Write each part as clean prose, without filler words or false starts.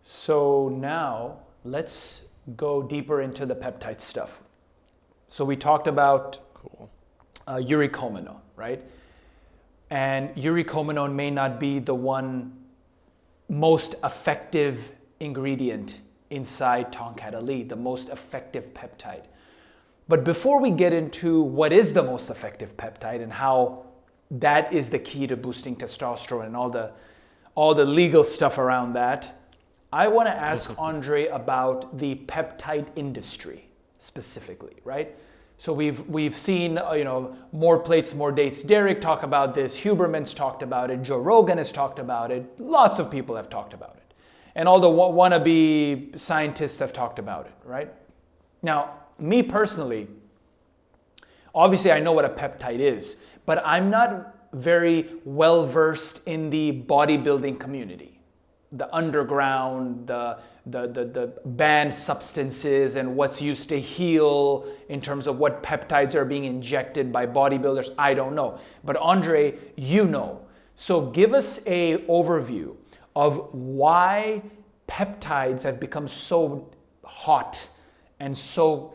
So now let's go deeper into the peptide stuff. So we talked about urocominone, right? And urocominone may not be the one most effective ingredient inside tongkat Ali, the most effective peptide. But before we get into what is the most effective peptide and how that is the key to boosting testosterone and all the legal stuff around that, I want to ask Andre about the peptide industry specifically, right? So we've seen, more plates, more dates. Derek talked about this. Huberman's talked about it. Joe Rogan has talked about it. Lots of people have talked about it. And all the wannabe scientists have talked about it, right? Now, me personally, obviously I know what a peptide is, but I'm not very well versed in the bodybuilding community, the underground, the banned substances and what's used to heal in terms of what peptides are being injected by bodybuilders. I don't know. But Andre, you know. So give us a overview of why peptides have become so hot and so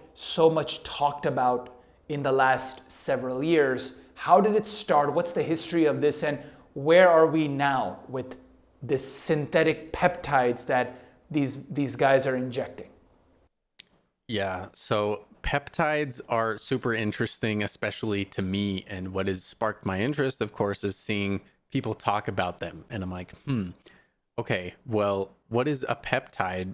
much talked about in the last several years. How did it start? What's the history of this? And where are we now with this synthetic peptides that these guys are injecting? Yeah, so peptides are super interesting, especially to me. And what has sparked my interest, of course, is seeing people talk about them. And I'm like, okay, well, what is a peptide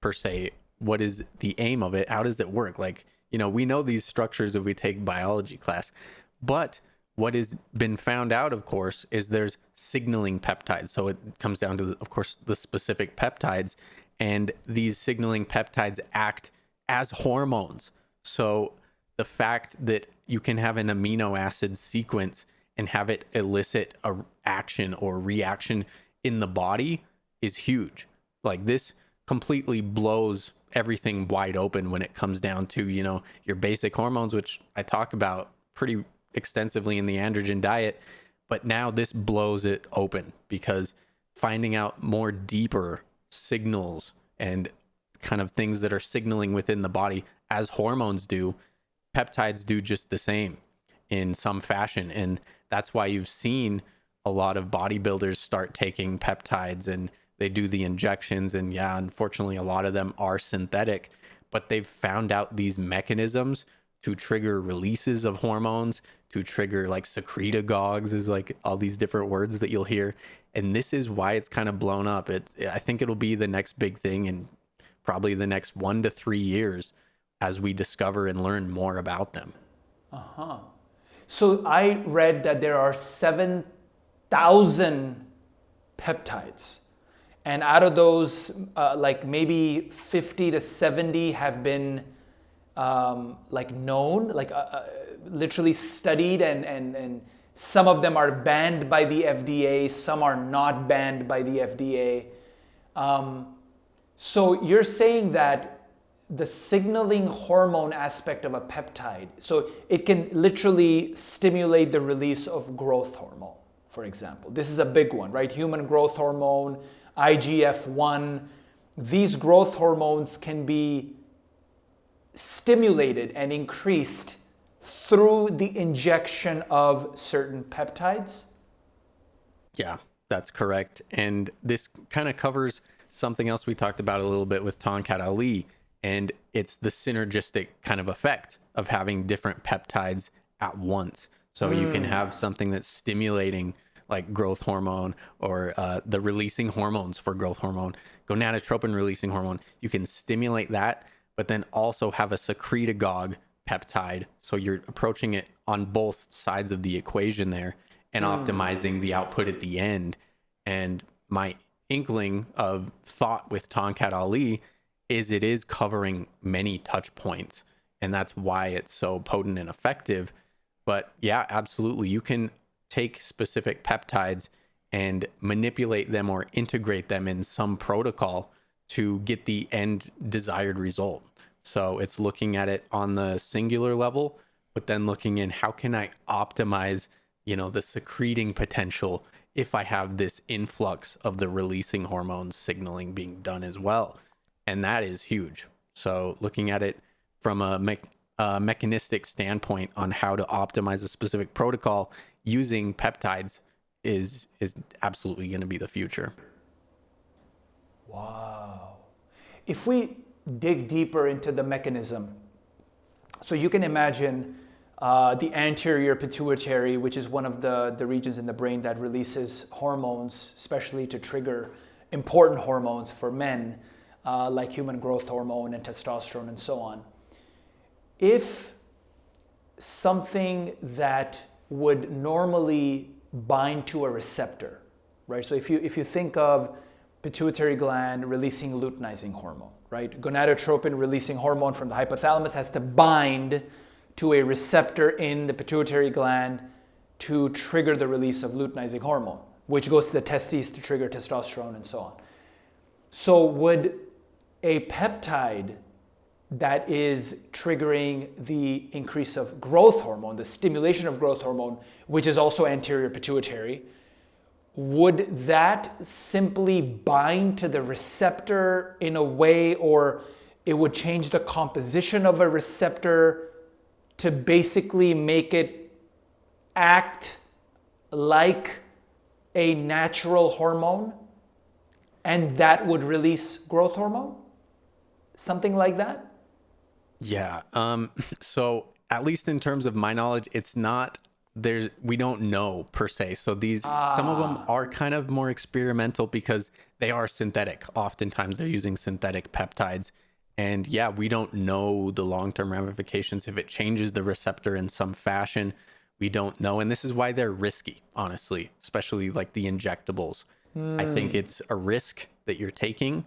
per se? What is the aim of it? How does it work? Like, we know these structures if we take biology class, but what has been found out, of course, is there's signaling peptides. So it comes down to, of course, the specific peptides, and these signaling peptides act as hormones. So the fact that you can have an amino acid sequence and have it elicit a action or reaction in the body is huge. Like, this completely blows everything wide open when it comes down to, your basic hormones, which I talk about pretty extensively in the androgen diet. But now this blows it open, because finding out more deeper signals and kind of things that are signaling within the body as hormones do, peptides do just the same in some fashion. And that's why you've seen a lot of bodybuilders start taking peptides, and they do the injections. And yeah, unfortunately, a lot of them are synthetic, but they've found out these mechanisms to trigger releases of hormones, to trigger like secretagogues, is like all these different words that you'll hear. And this is why it's kind of blown up. I think it'll be the next big thing in probably the next 1 to 3 years as we discover and learn more about them. So I read that there are 7,000 peptides. And out of those, like maybe 50 to 70 have been known, literally studied, and some of them are banned by the FDA, some are not banned by the FDA. So you're saying that the signaling hormone aspect of a peptide, so it can literally stimulate the release of growth hormone, for example. This is a big one, right? Human growth hormone, IGF-1. These growth hormones can be stimulated and increased through the injection of certain peptides? Yeah, that's correct. And this kind of covers something else we talked about a little bit with Tongkat Ali, and it's the synergistic kind of effect of having different peptides at once. So you can have something that's stimulating like growth hormone, or the releasing hormones for growth hormone, gonadotropin releasing hormone. You can stimulate that, but then also have a secretagogue peptide. So you're approaching it on both sides of the equation there and optimizing the output at the end. And my inkling of thought with Tongkat Ali is it is covering many touch points, and that's why it's so potent and effective. But yeah, absolutely. You can take specific peptides and manipulate them or integrate them in some protocol to get the end desired result. So it's looking at it on the singular level, but then looking in how can I optimize, the secreting potential if I have this influx of the releasing hormones signaling being done as well. And that is huge. So looking at it from a mechanistic standpoint on how to optimize a specific protocol using peptides is absolutely going to be the future. Wow. If we dig deeper into the mechanism, so you can imagine the anterior pituitary, which is one of the regions in the brain that releases hormones, especially to trigger important hormones for men, like human growth hormone and testosterone and so on. If something that would normally bind to a receptor, right? So if you think of pituitary gland releasing luteinizing hormone, right? Gonadotropin releasing hormone from the hypothalamus has to bind to a receptor in the pituitary gland to trigger the release of luteinizing hormone, which goes to the testes to trigger testosterone and so on. So would a peptide that is triggering the increase of growth hormone, the stimulation of growth hormone, which is also anterior pituitary, would that simply bind to the receptor in a way, or it would change the composition of a receptor to basically make it act like a natural hormone, and that would release growth hormone? Something like that? Yeah. So at least in terms of my knowledge, it's not we don't know per se. So some of them are kind of more experimental because they are synthetic. Oftentimes they're using synthetic peptides. And yeah, we don't know the long-term ramifications. If it changes the receptor in some fashion, we don't know. And this is why they're risky, honestly, especially like the injectables. I think it's a risk that you're taking.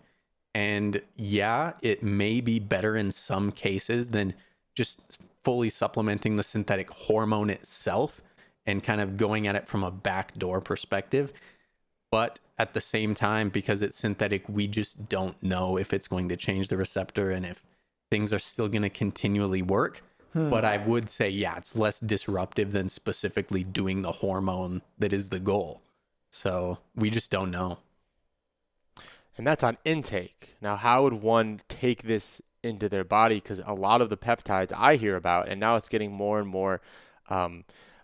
And yeah, it may be better in some cases than just fully supplementing the synthetic hormone itself and kind of going at it from a backdoor perspective. But at the same time, because it's synthetic, we just don't know if it's going to change the receptor and if things are still going to continually work. But I would say, yeah, it's less disruptive than specifically doing the hormone that is the goal. So we just don't know. And that's on intake. Now, how would one take this into their body? Because a lot of the peptides I hear about, and now it's getting more and more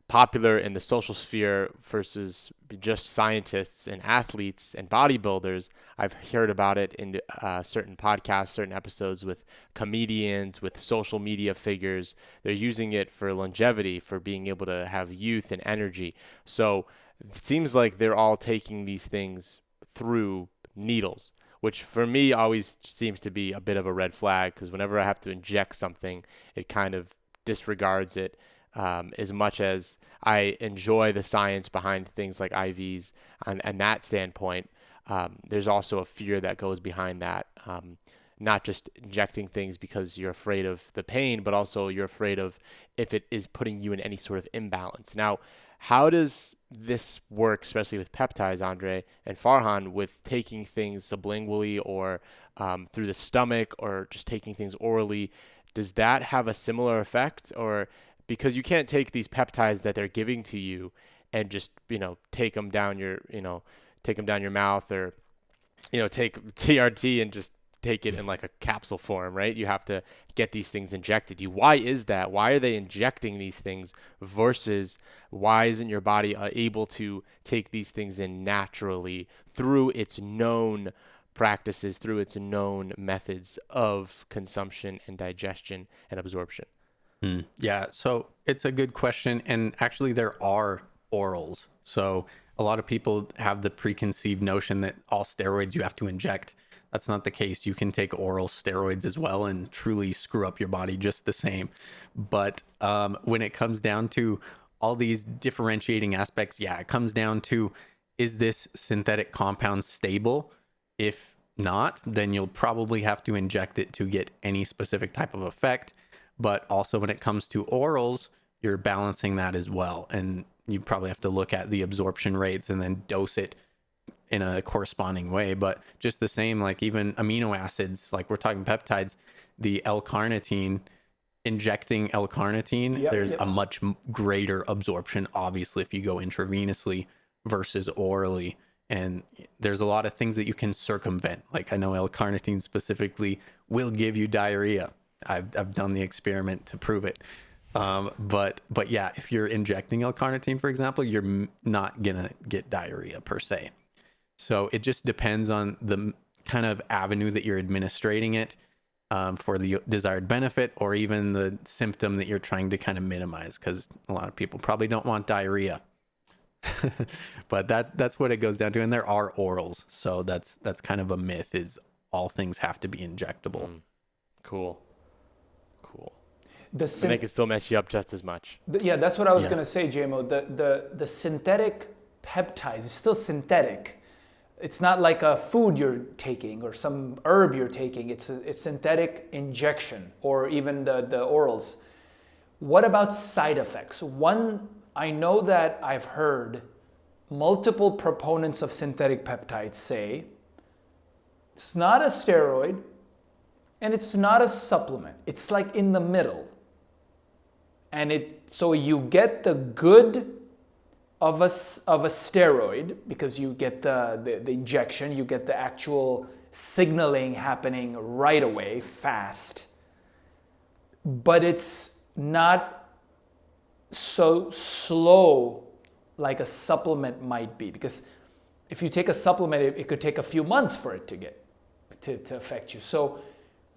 popular in the social sphere versus just scientists and athletes and bodybuilders. I've heard about it in certain podcasts, certain episodes with comedians, with social media figures. They're using it for longevity, for being able to have youth and energy. So it seems like they're all taking these things through needles, which for me always seems to be a bit of a red flag, because whenever I have to inject something, it kind of disregards it. As much as I enjoy the science behind things like IVs and that standpoint, there's also a fear that goes behind that. Not just injecting things because you're afraid of the pain, but also you're afraid of if it is putting you in any sort of imbalance. Now, how does this work, especially with peptides, Andre and Farhan, with taking things sublingually or through the stomach, or just taking things orally? Does that have a similar effect? Or because you can't take these peptides that they're giving to you and just, take them down your mouth, or, take TRT and just take it in like a capsule form, right? You have to get these things injected. Why is that? Why are they injecting these things versus why isn't your body able to take these things in naturally through its known practices, through its known methods of consumption and digestion and absorption? Yeah, so it's a good question. And actually there are orals. So a lot of people have the preconceived notion that all steroids you have to inject. That's not the case. You can take oral steroids as well and truly screw up your body just the same. But when it comes down to all these differentiating aspects, yeah, it comes down to, is this synthetic compound stable? If not, then you'll probably have to inject it to get any specific type of effect. But also when it comes to orals, you're balancing that as well. And you probably have to look at the absorption rates and then dose it in a corresponding way. But just the same, like even amino acids, like we're talking peptides, the L-carnitine, injecting L-carnitine, there's a much greater absorption, obviously, if you go intravenously versus orally. And there's a lot of things that you can circumvent. Like I know L-carnitine specifically will give you diarrhea. I've done the experiment to prove it. But yeah, if you're injecting L-carnitine, for example, you're not gonna get diarrhea per se. So it just depends on the kind of avenue that you're administrating it for the desired benefit, or even the symptom that you're trying to kind of minimize, because a lot of people probably don't want diarrhea. But that's what it goes down to. And there are orals, so that's kind of a myth, is all things have to be injectable. Cool. The And they can still mess you up just as much. Yeah, that's what I was going to say, JMO. The synthetic peptides is still synthetic. It's not like a food you're taking or some herb you're taking. It's a synthetic injection, or even the orals. What about side effects? One, I know that I've heard multiple proponents of synthetic peptides say it's not a steroid and it's not a supplement. It's like in the middle. And so you get the good of a steroid, because you get the injection, you get the actual signaling happening right away, fast. But it's not so slow like a supplement might be, because if you take a supplement, it could take a few months for it to affect you. So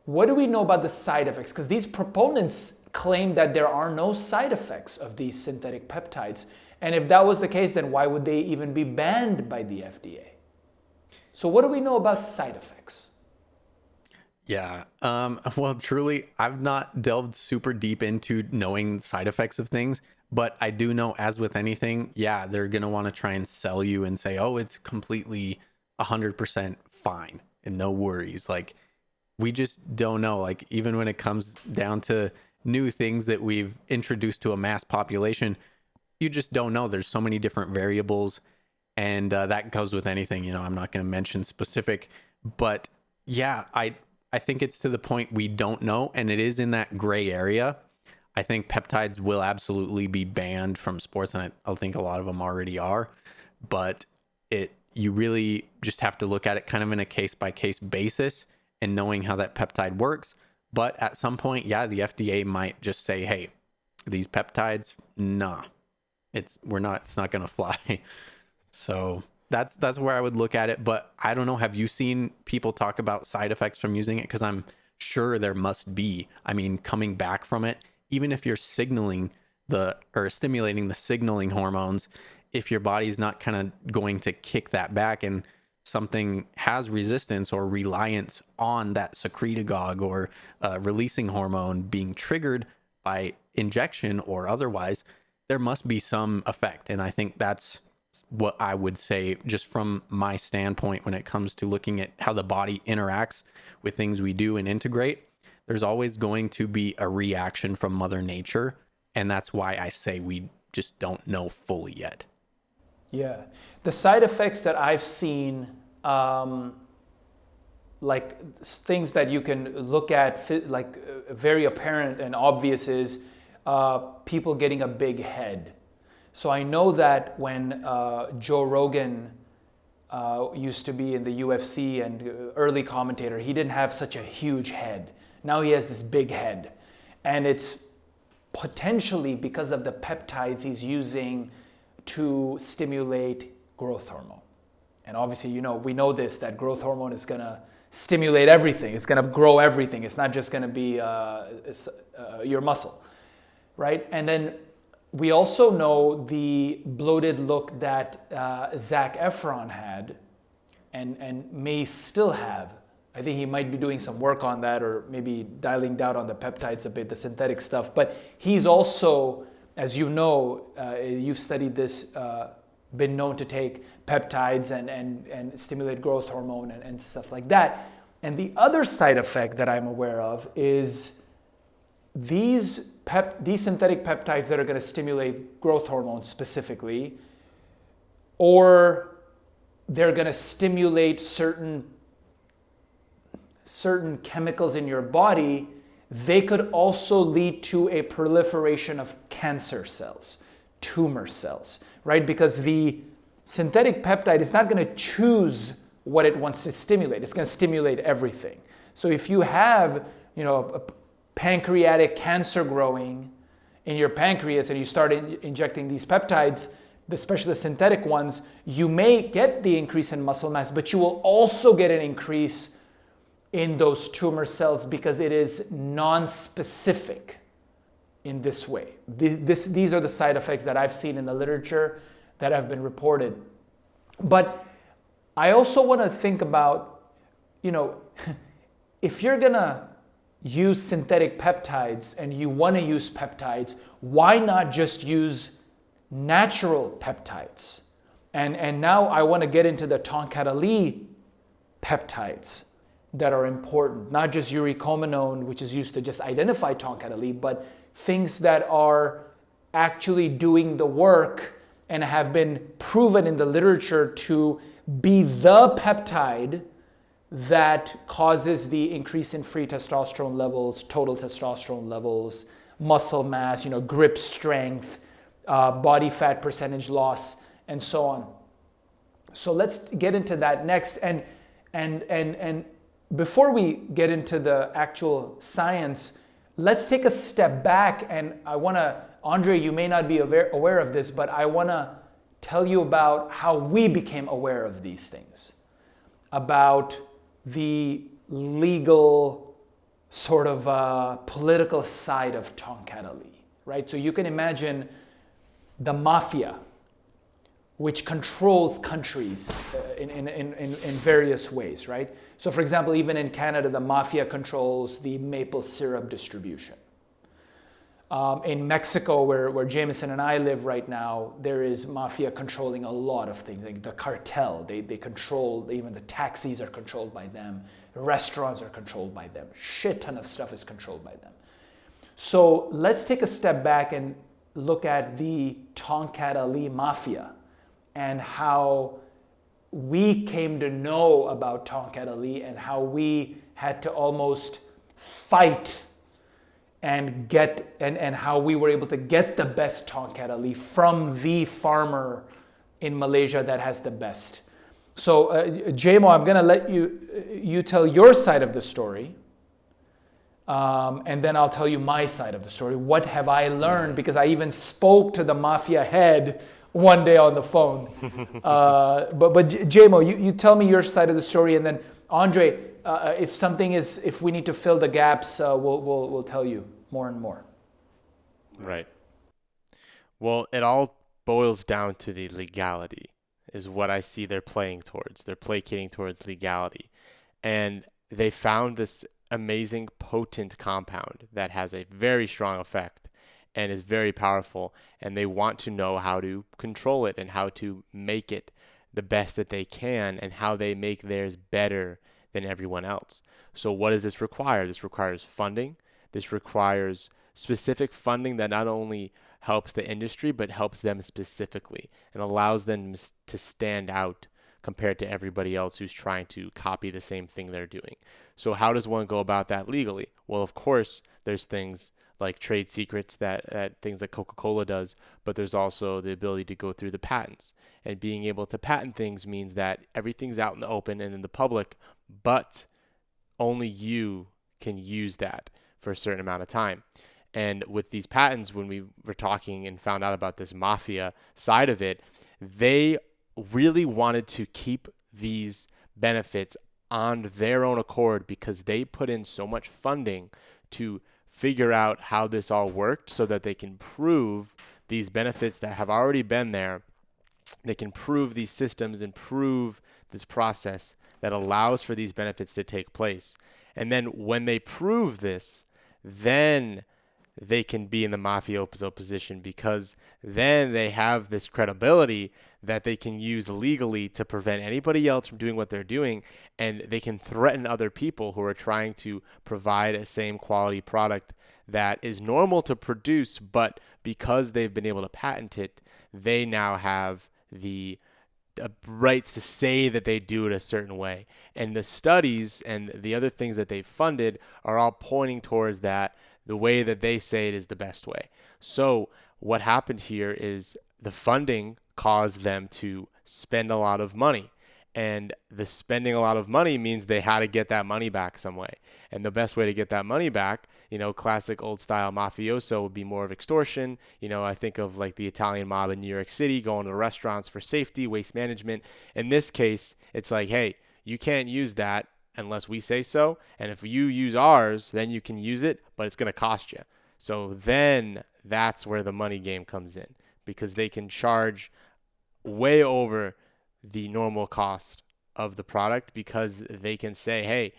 what do we know about the side effects? Because these proponents claim that there are no side effects of these synthetic peptides. And if that was the case, then why would they even be banned by the FDA? So what do we know about side effects? Yeah. Well, truly, I've not delved super deep into knowing side effects of things, but I do know, as with anything, yeah, they're going to want to try and sell you and say, oh, it's completely 100% fine and no worries. Like, we just don't know. Like, even when it comes down to new things that we've introduced to a mass population, you just don't know. There's so many different variables, and that goes with anything. You know, I'm not going to mention specific, but yeah, I think it's to the point we don't know, and it is in that gray area. I think peptides will absolutely be banned from sports, and I think a lot of them already are, but you really just have to look at it kind of in a case-by-case basis and knowing how that peptide works. But at some point, yeah, the FDA might just say, hey, these peptides, nah, it's not going to fly. So that's where I would look at it. But I don't know, have you seen people talk about side effects from using it? Because I'm sure there must be. I mean, coming back from it, even if you're stimulating the signaling hormones, if your body's not kind of going to kick that back and something has resistance or reliance on that secretagogue or releasing hormone being triggered by injection or otherwise, there must be some effect. And I think that's what I would say, just from my standpoint, when it comes to looking at how the body interacts with things we do and integrate. There's always going to be a reaction from Mother Nature. And that's why I say we just don't know fully yet. Yeah. The side effects that I've seen, like things that you can look at, like very apparent and obvious, is people getting a big head. So I know that when Joe Rogan used to be in the UFC and early commentator, he didn't have such a huge head. Now he has this big head. And it's potentially because of the peptides he's using to stimulate growth hormone. And obviously, you know, we know this, that growth hormone is going to stimulate everything. It's going to grow everything. It's not just going to be your muscle, right? And then we also know the bloated look that Zac Efron had and may still have. I think he might be doing some work on that, or maybe dialing down on the peptides a bit, the synthetic stuff. But he's also, as you know, you've studied this, been known to take peptides and stimulate growth hormone and stuff like that. And the other side effect that I'm aware of is these synthetic peptides that are going to stimulate growth hormone specifically, or they're going to stimulate certain chemicals in your body, they could also lead to a proliferation of cancer cells, tumor cells, right? Because the Synthetic peptide is not going to choose what it wants to stimulate. It's going to stimulate everything. So if you have, a pancreatic cancer growing in your pancreas and you start injecting these peptides, especially the synthetic ones, you may get the increase in muscle mass, but you will also get an increase in those tumor cells because it is non-specific in this way. These are the side effects that I've seen in the literature that have been reported. But I also want to think about, if you're going to use synthetic peptides and you want to use peptides, why not just use natural peptides? And now I want to get into the tongkat peptides that are important, not just urecominone, which is used to just identify tongkat, but things that are actually doing the work and have been proven in the literature to be the peptide that causes the increase in free testosterone levels, total testosterone levels, muscle mass, grip strength, body fat percentage loss, and so on. So let's get into that next. And before we get into the actual science, let's take a step back. And I want to, Andre, you may not be aware of this, but I want to tell you about how we became aware of these things, about the legal sort of political side of tongkat, right? So you can imagine the mafia, which controls countries in various ways, right? So for example, even in Canada, the mafia controls the maple syrup distribution. In Mexico, where Jameson and I live right now, there is mafia controlling a lot of things. Like the cartel, they control, even the taxis are controlled by them. Restaurants are controlled by them. Shit ton of stuff is controlled by them. So let's take a step back and look at the tongkat mafia and how we came to know about tongkat and how we had to almost fight and get and how we were able to get the best tongkat from the farmer in Malaysia that has the best. So Jamo, I'm gonna let you tell your side of the story, and then I'll tell you my side of the story. What have I learned? Because I even spoke to the mafia head one day on the phone. But Jamo, you tell me your side of the story, and then Andre, if we need to fill the gaps, we'll tell you more and more. Right. Well, it all boils down to the legality, is what I see they're playing towards. They're placating towards legality. And they found this amazing potent compound that has a very strong effect and is very powerful, and they want to know how to control it and how to make it the best that they can and how they make theirs better than everyone else. So what does this require? This requires funding. This requires specific funding that not only helps the industry but helps them specifically and allows them to stand out compared to everybody else who's trying to copy the same thing they're doing. So how does one go about that legally? Well, of course, there's things like trade secrets that things like Coca-Cola does, but there's also the ability to go through the patents. And being able to patent things means that everything's out in the open and in the public, but only you can use that for a certain amount of time. And with these patents, when we were talking and found out about this mafia side of it, they really wanted to keep these benefits on their own accord because they put in so much funding to figure out how this all worked so that they can prove these benefits that have already been there. They can prove these systems and prove this process that allows for these benefits to take place. And then when they prove this, then they can be in the mafioso position because then they have this credibility that they can use legally to prevent anybody else from doing what they're doing, and they can threaten other people who are trying to provide a same quality product that is normal to produce, but because they've been able to patent it, they now have the rights to say that they do it a certain way. And the studies and the other things that they've funded are all pointing towards that the way that they say it is the best way. So what happened here is the funding caused them to spend a lot of money. And the spending a lot of money means they had to get that money back some way. And the best way to get that money back, classic old style mafioso would be more of extortion. I think of like the Italian mob in New York City going to restaurants for safety, waste management. In this case, it's like, hey, you can't use that unless we say so. And if you use ours, then you can use it, but it's going to cost you. So then that's where the money game comes in, because they can charge way over the normal cost of the product, because they can say, hey,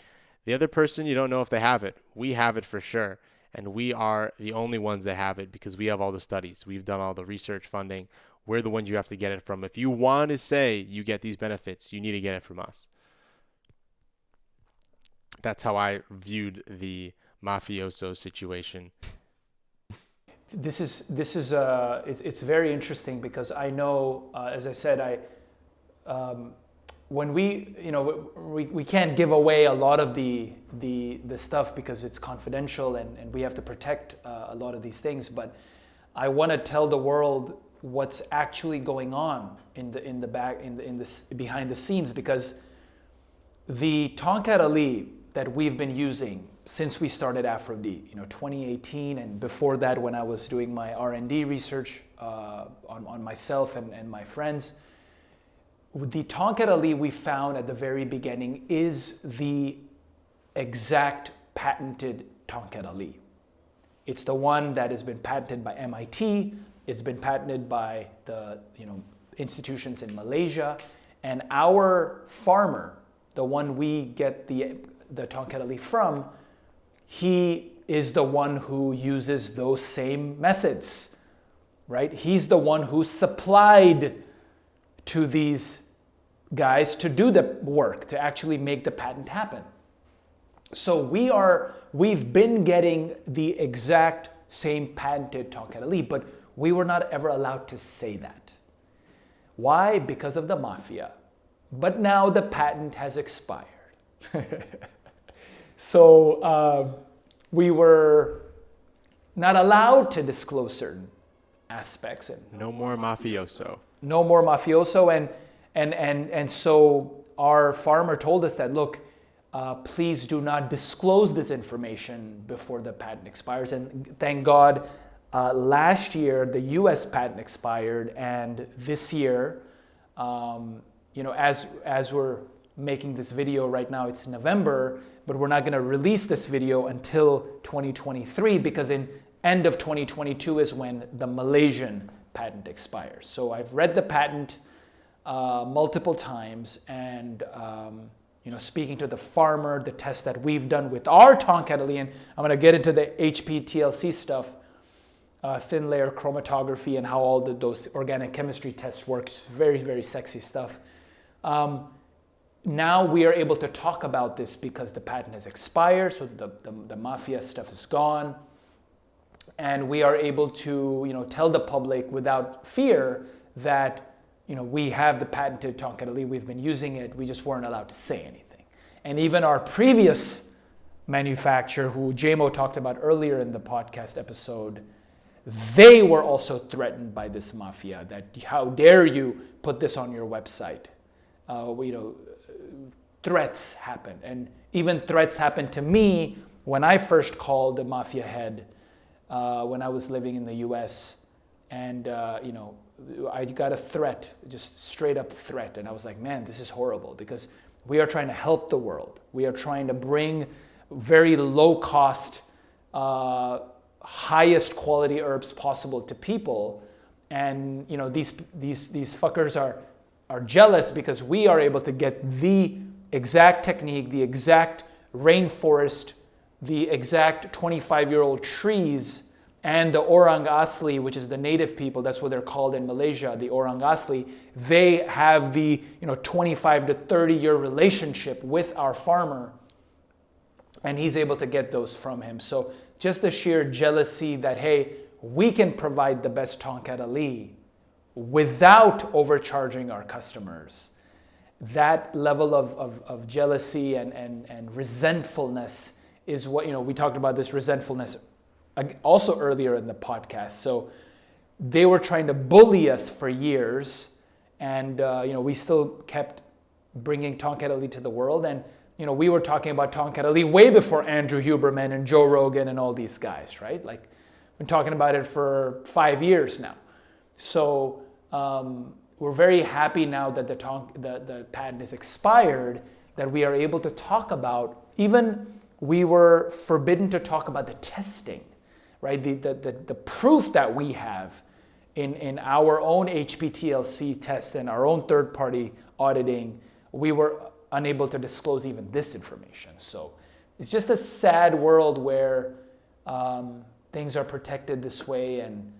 the other person, you don't know if they have it. We have it for sure. And we are the only ones that have it because we have all the studies. We've done all the research funding. We're the ones you have to get it from. If you want to say you get these benefits, you need to get it from us. That's how I viewed the mafioso situation. This is it's very interesting, because I know, as I said, when we can't give away a lot of the stuff because it's confidential, and we have to protect a lot of these things. But I want to tell the world what's actually going on behind the scenes, because the tongkat Ali that we've been using since we started aphro-d, 2018, and before that when I was doing my R&D research on myself and my friends, the tongkat Ali we found at the very beginning is the exact patented tongkat Ali. It's the one that has been patented by MIT. It's been patented by the institutions in Malaysia, and our farmer, the one we get the tongkat Ali from, he is the one who uses those same methods, right? He's the one who supplied to these guys to do the work, to actually make the patent happen. So we've been getting the exact same patented tongkat Ali, but we were not ever allowed to say that. Why? Because of the mafia. But now the patent has expired. So we were not allowed to disclose certain aspects. And no more mafioso. No more mafioso. And so our farmer told us that, look, please do not disclose this information before the patent expires. And thank God, last year the US patent expired, and this year, as we're making this video right now, it's November, but we're not going to release this video until 2023, because in end of 2022 is when the Malaysian patent expires. So I've read the patent multiple times, and speaking to the farmer, the tests that we've done with our tongkat Ali, and I'm going to get into the HPTLC stuff, thin layer chromatography, and how all those organic chemistry tests work. It's very, very sexy stuff. Now we are able to talk about this because the patent has expired, so the mafia stuff is gone, and we are able to tell the public without fear that we have the patented tongkat Ali, we've been using it, we just weren't allowed to say anything. And even our previous manufacturer, who JMO talked about earlier in the podcast episode, they were also threatened by this mafia, that how dare you put this on your website. Threats happen, and even threats happened to me when I first called the mafia head when I was living in the US, and I got a threat, just straight up threat, and I was like, man, this is horrible, because we are trying to help the world. We are trying to bring very low cost, highest quality herbs possible to people, and these fuckers are jealous because we are able to get the exact technique, the exact rainforest, the exact 25-year-old trees, and the orang asli, which is the native people, that's what they're called in Malaysia, the orang asli. They have the 25 to 30-year relationship with our farmer, and he's able to get those from him. So just the sheer jealousy that, hey, we can provide the best tongkat Ali without overcharging our customers. That level of jealousy and resentfulness is what, we talked about this resentfulness also earlier in the podcast. So they were trying to bully us for years, And we still kept bringing tongkat elite to the world. And we were talking about tongkat elite way before Andrew Huberman and Joe Rogan and all these guys, right? Like, we've been talking about it for 5 years now. So we're very happy now that the patent is expired, that we are able to talk about, even we were forbidden to talk about the testing, right? The proof that we have in our own HPTLC test and our own third-party auditing, we were unable to disclose even this information. So it's just a sad world where things are protected this way, and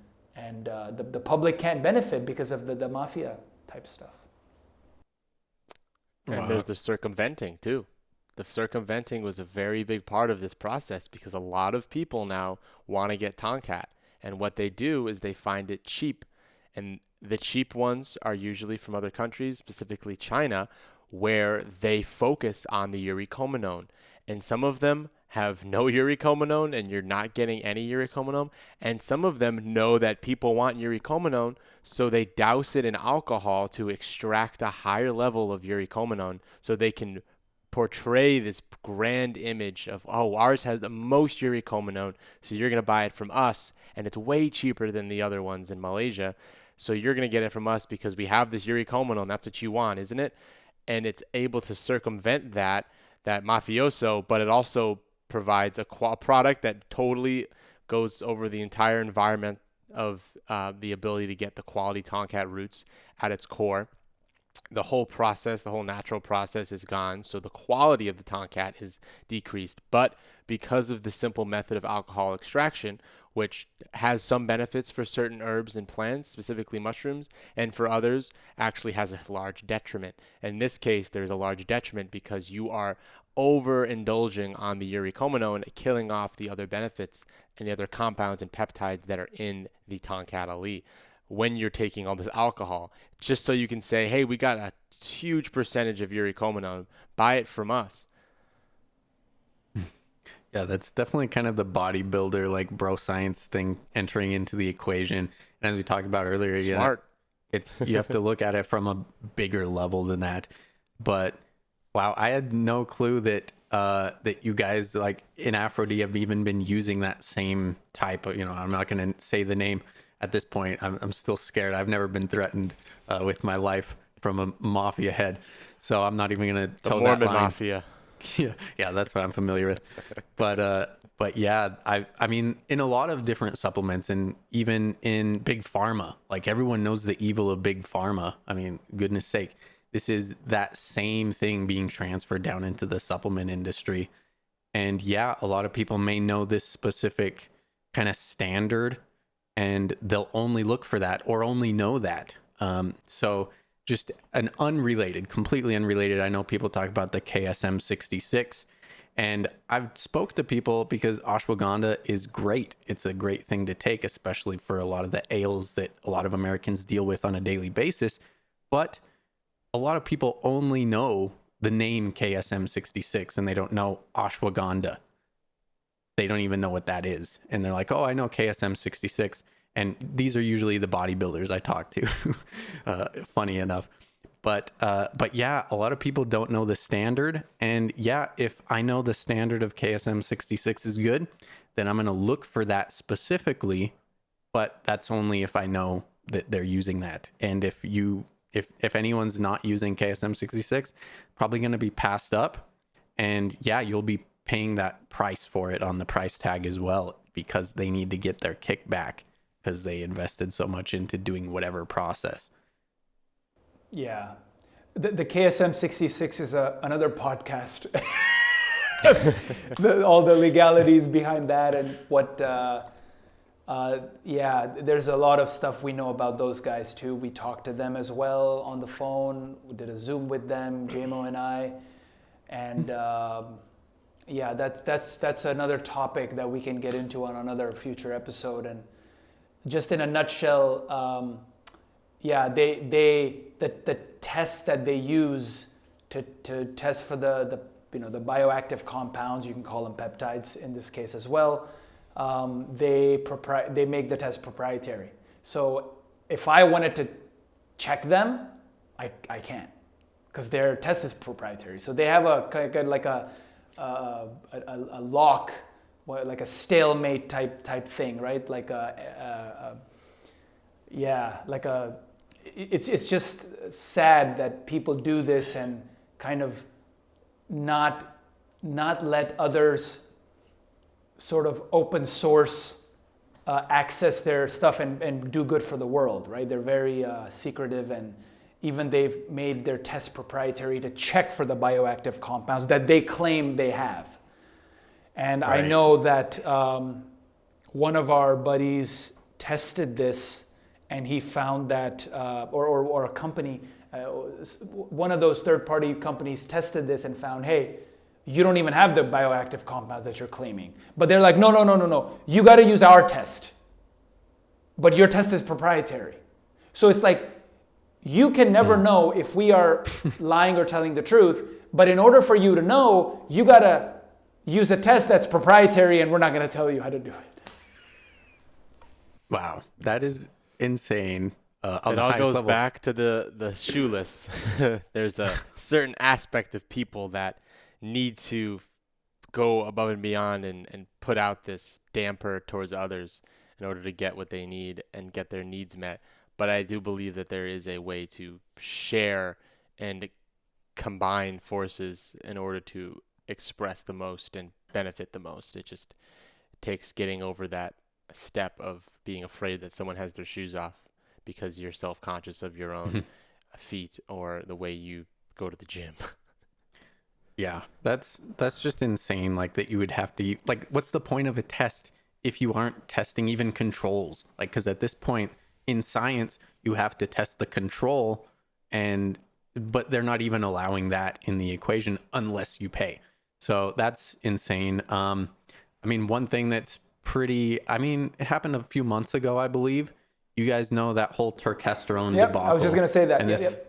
the public can't benefit because of the mafia type stuff. And there's the circumventing too. The circumventing was a very big part of this process, because a lot of people now want to get tongkat. And what they do is they find it cheap. And the cheap ones are usually from other countries, specifically China, where they focus on the urecominone. And some of them have no urecominone, and you're not getting any urecominone. And some of them know that people want urecominone, so they douse it in alcohol to extract a higher level of urecominone, so they can portray this grand image of, oh, ours has the most urecominone, so you're going to buy it from us, and it's way cheaper than the other ones in Malaysia, so you're going to get it from us because we have this urecominone. That's what you want, isn't it? And it's able to circumvent that mafioso, but it also provides a product that totally goes over the entire environment of the ability to get the quality tongkat roots at its core. The whole process, the whole natural process is gone, so the quality of the tongkat is decreased. But because of the simple method of alcohol extraction, which has some benefits for certain herbs and plants, specifically mushrooms, and for others actually has a large detriment. In this case, there's a large detriment because you are overindulging on the urecominone, killing off the other benefits and the other compounds and peptides that are in the tongkat elite when you're taking all this alcohol, just so you can say, hey, we got a huge percentage of urecominone, buy it from us. Yeah, that's definitely kind of the bodybuilder, like bro science thing entering into the equation. And as we talked about earlier, Smart. You have to look at it from a bigger level than that. But wow, I had no clue that that you guys like in aphro-d have even been using that same type of, I'm not going to say the name at this point. I'm still scared. I've never been threatened with my life from a mafia head, so I'm not even going to tell Mormon that line. mafia. Yeah, that's what I'm familiar with. But yeah, I mean, in a lot of different supplements, and even in big pharma, like everyone knows the evil of big pharma. I mean, goodness sake, this is that same thing being transferred down into the supplement industry. And yeah, a lot of people may know this specific kind of standard, and they'll only look for that or only know that. So just an completely unrelated. I know people talk about the KSM 66, and I've spoke to people because ashwagandha is great. It's a great thing to take, especially for a lot of the ails that a lot of Americans deal with on a daily basis. But a lot of people only know the name KSM 66, and they don't know ashwagandha. They don't even know what that is. And they're like, oh, I know KSM 66. And these are usually the bodybuilders I talk to, funny enough. But yeah, a lot of people don't know the standard. And yeah, if I know the standard of KSM 66 is good, then I'm going to look for that specifically. But that's only if I know that they're using that. And if anyone's not using KSM 66, probably going to be passed up. And yeah, you'll be paying that price for it on the price tag as well, because they need to get their kickback because they invested so much into doing whatever process. Yeah. The KSM 66 is another podcast. All the legalities behind that and what, yeah, there's a lot of stuff we know about those guys too. We talked to them as well on the phone. We did a Zoom with them, JMO and I. And yeah, that's another topic that we can get into on another future episode. And just in a nutshell, yeah, the tests that they use to test for the bioactive compounds, you can call them peptides in this case as well. They make the test proprietary. So if I wanted to check them, I can't, because their test is proprietary. So they have like a lock, like a stalemate type thing, right? Like it's just sad that people do this and kind of not let others sort of open source access their stuff and do good for the world, right? They're very secretive, and even they've made their test proprietary to check for the bioactive compounds that they claim they have. And right. I know that one of our buddies tested this, and he found that, or a company, one of those third-party companies tested this and found, hey, you don't even have the bioactive compounds that you're claiming. But they're like, no. You got to use our test. But your test is proprietary. So it's like, you can never know if we are lying or telling the truth. But in order for you to know, you got to use a test that's proprietary, and we're not going to tell you how to do it. Wow, that is insane. It all goes back to the shoeless. There's a certain aspect of people that need to go above and beyond and put out this damper towards others in order to get what they need and get their needs met. But I do believe that there is a way to share and combine forces in order to express the most and benefit the most. It just takes getting over that step of being afraid that someone has their shoes off because you're self-conscious of your own feet or the way you go to the gym. Yeah, that's just insane. Like that you would have to, like, what's the point of a test if you aren't testing even controls? Like, because at this point in science, you have to test the control, but they're not even allowing that in the equation unless you pay. So that's insane. I mean, one thing that's it happened a few months ago, I believe. You guys know that whole turkesterone debacle. I was just going to say that.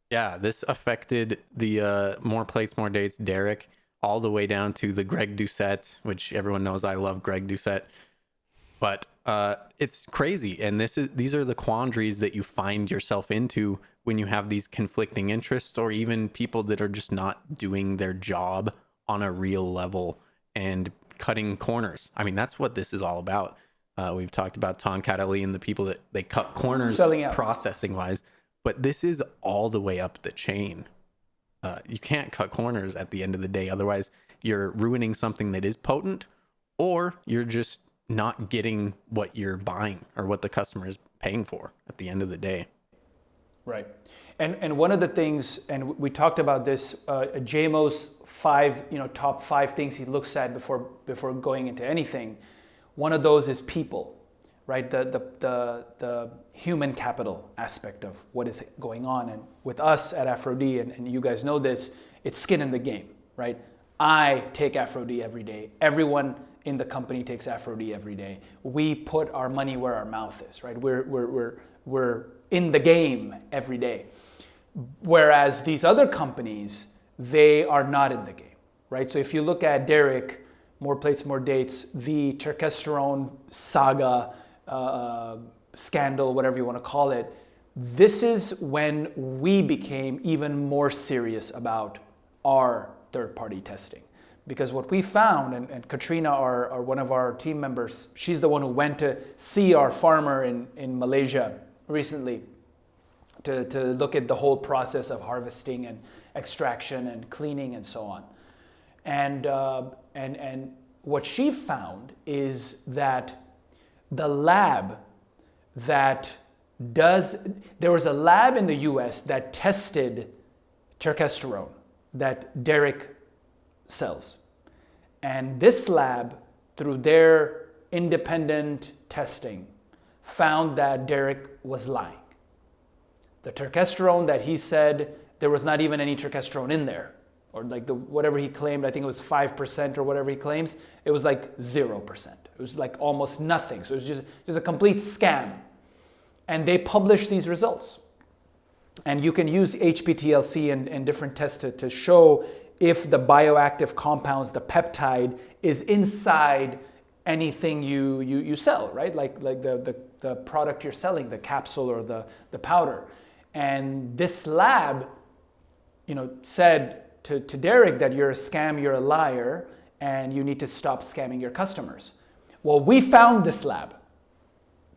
Yeah, this affected the More Plates, More Dates, Derek, all the way down to the Greg Doucette, which everyone knows I love Greg Doucette. But it's crazy. And these are the quandaries that you find yourself into when you have these conflicting interests, or even people that are just not doing their job on a real level and cutting corners. I mean, that's what this is all about. We've talked about Tongkat Ali and the people that they cut corners processing wise. But this is all the way up the chain. You can't cut corners at the end of the day. Otherwise, you're ruining something that is potent, or you're just not getting what you're buying or what the customer is paying for at the end of the day. Right. And one of the things, and we talked about this, JMO's top 5 things he looks at before going into anything. One of those is people. Right, the human capital aspect of what is going on. And with us at aphro-d, and you guys know this, it's skin in the game, right? I take aphro-d every day. Everyone in the company takes aphro-d every day. We put our money where our mouth is, right? We're in the game every day. Whereas these other companies, they are not in the game, right? So if you look at Derek, More Plates, More Dates, the turkesterone saga, scandal, whatever you want to call it, this is when we became even more serious about our third-party testing. Because what we found, and Katrina, our one of our team members, she's the one who went to see our farmer in Malaysia recently to look at the whole process of harvesting and extraction and cleaning and so on. And what she found is that the lab there was a lab in the US that tested turkesterone that Derek sells. And this lab, through their independent testing, found that Derek was lying. The turkesterone that he said, there was not even any turkesterone in there. Or like whatever he claimed, I think it was 5% or whatever he claims, it was like 0%. It was like almost nothing. So it was just a complete scam. And they published these results. And you can use HPTLC and different tests to show if the bioactive compounds, the peptide, is inside anything you sell, right? Like the product you're selling, the capsule or the powder. And this lab, said to Derek that you're a scam, you're a liar, and you need to stop scamming your customers. Well, we found this lab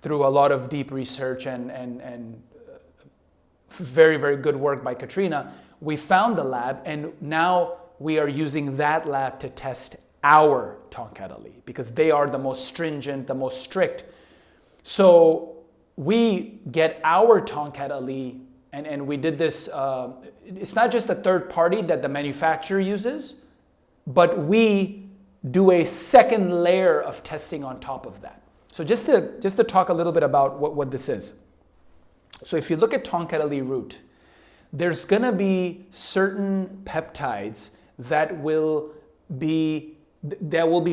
through a lot of deep research and very, very good work by Katrina. We found the lab, and now we are using that lab to test our tongkat Ali because they are the most stringent, the most strict. So we get our tongkat Ali, and we did this. It's not just a third party that the manufacturer uses, but we do a second layer of testing on top of that. So just to talk a little bit about what this is. So if you look at tongkat Ali root, there's going to be certain peptides that will be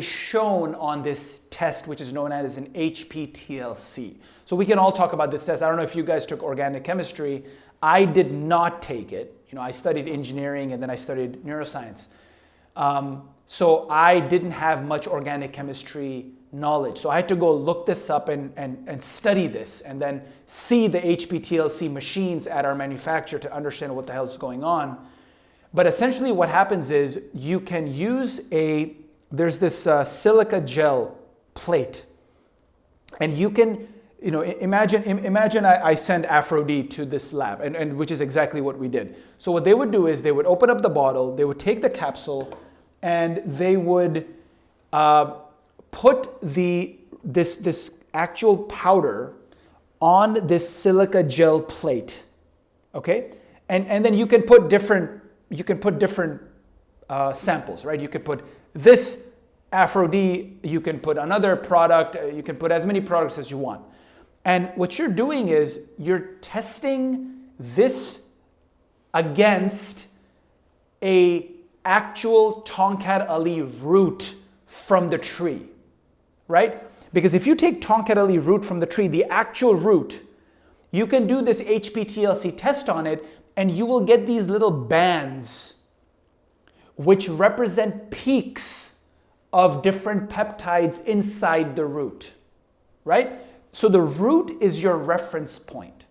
shown on this test, which is known as an HPTLC. So we can all talk about this test. I don't know if you guys took organic chemistry. I did not take it. I studied engineering and then I studied neuroscience. So I didn't have much organic chemistry knowledge. So I had to go look this up and study this and then see the HPTLC machines at our manufacturer to understand what the hell is going on. But essentially what happens is you can use there's this silica gel plate, and you can, imagine I send aphro-d to this lab, and which is exactly what we did. So what they would do is they would open up the bottle, they would take the capsule, and they would put this actual powder on this silica gel plate, okay? And then you can put different samples, right? You could put this aphro-d, you can put another product, you can put as many products as you want. And what you're doing is you're testing this against a actual tongkat Ali root from the tree, right? Because if you take tongkat Ali root from the tree, the actual root, you can do this HPTLC test on it and you will get these little bands which represent peaks of different peptides inside the root, right? So the root is your reference point.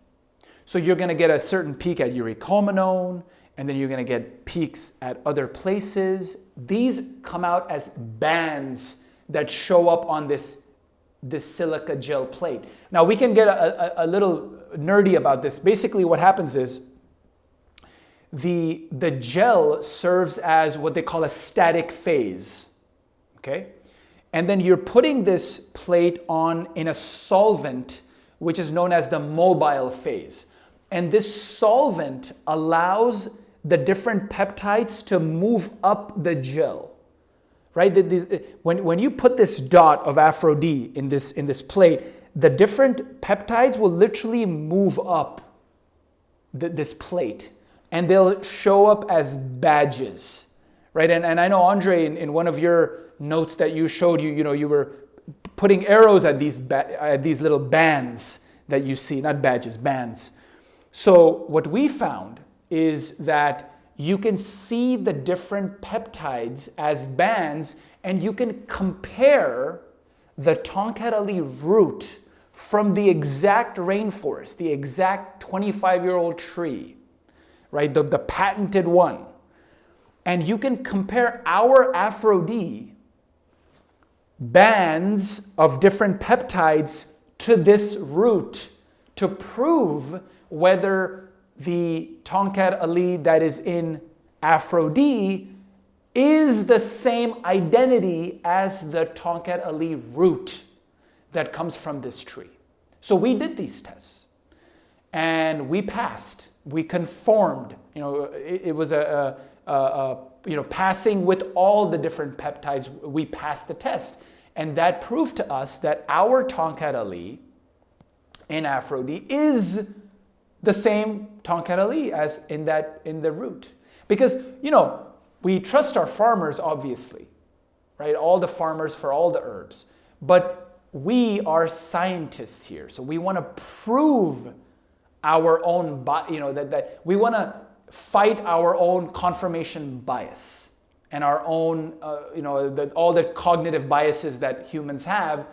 So you're going to get a certain peak at urecominone, and then you're going to get peaks at other places. These come out as bands that show up on this silica gel plate. Now we can get a little nerdy about this. Basically what happens is the gel serves as what they call a static phase, okay? And then you're putting this plate on in a solvent, which is known as the mobile phase. And this solvent allows the different peptides to move up the gel, right? When you put this dot of aphro-d in this plate, the different peptides will literally move up this plate, and they'll show up as badges, right? And I know, Andre, in one of your notes that you showed, you were putting arrows at these little bands that you see, not badges, bands. So what we found is that you can see the different peptides as bands, and you can compare the tongkat Ali root from the exact rainforest, the exact 25-year-old tree, right? The patented one. And you can compare our aphro-d bands of different peptides to this root to prove whether the tongkat Ali that is in aphro-d is the same identity as the tongkat Ali root that comes from this tree. So we did these tests and we passed. We conformed. It was passing with all the different peptides. We passed the test, and that proved to us that our tongkat Ali in aphro-d is the same tongkat Ali as in the root. Because we trust our farmers, obviously, right? All the farmers for all the herbs, but we are scientists here, so we want to prove our own, that we want to fight our own confirmation bias and our own, all the cognitive biases that humans have.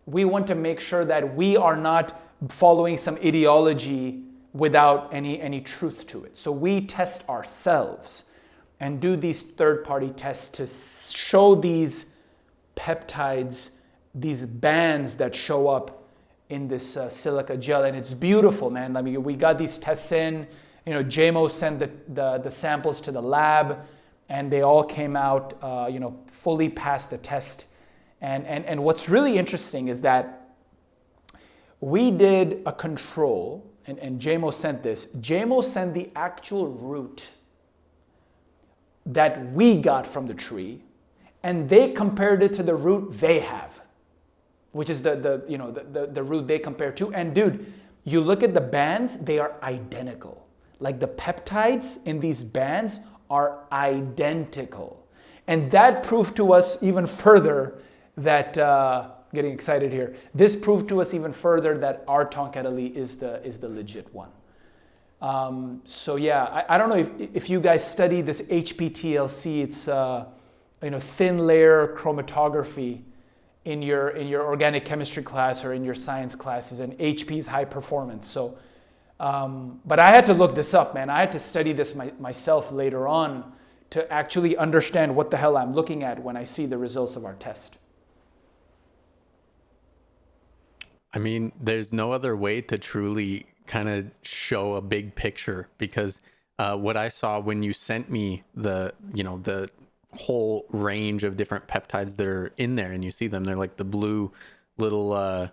We want to make sure that we are not following some ideology without any truth to it. So we test ourselves and do these third-party tests to show these peptides, these bands that show up in this silica gel, and it's beautiful, man. I mean, we got these tests in. You know, JMO sent the samples to the lab, and they all came out, fully passed the test. And what's really interesting is that we did a control, and JMO sent this. JMO sent the actual root that we got from the tree, and they compared it to the root they have, which is the root they compare to. And dude, you look at the bands, they are identical. Like the peptides in these bands are identical. And that proved to us even further that, getting excited here, this proved to us even further that our tongkat Ali is the legit one. So yeah, I don't know if you guys study this HPTLC, it's thin layer chromatography in your organic chemistry class or in your science classes, and HP is high performance. So, but I had to look this up, man. I had to study this myself later on to actually understand what the hell I'm looking at when I see the results of our test. I mean, there's no other way to truly kind of show a big picture, because what I saw when you sent me the whole range of different peptides that are in there, and you see them, they're like the blue little,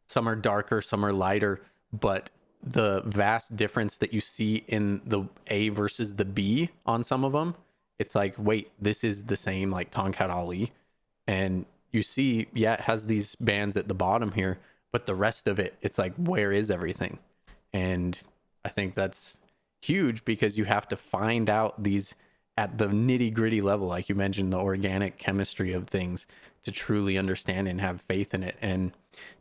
some are darker, some are lighter, but the vast difference that you see in the A versus the B on some of them, it's like, wait, this is the same like tongkat Ali. And you see, yeah, it has these bands at the bottom here, but the rest of it, it's like, where is everything? And I think that's huge, because you have to find out these at the nitty gritty level, like you mentioned, the organic chemistry of things, to truly understand and have faith in it. And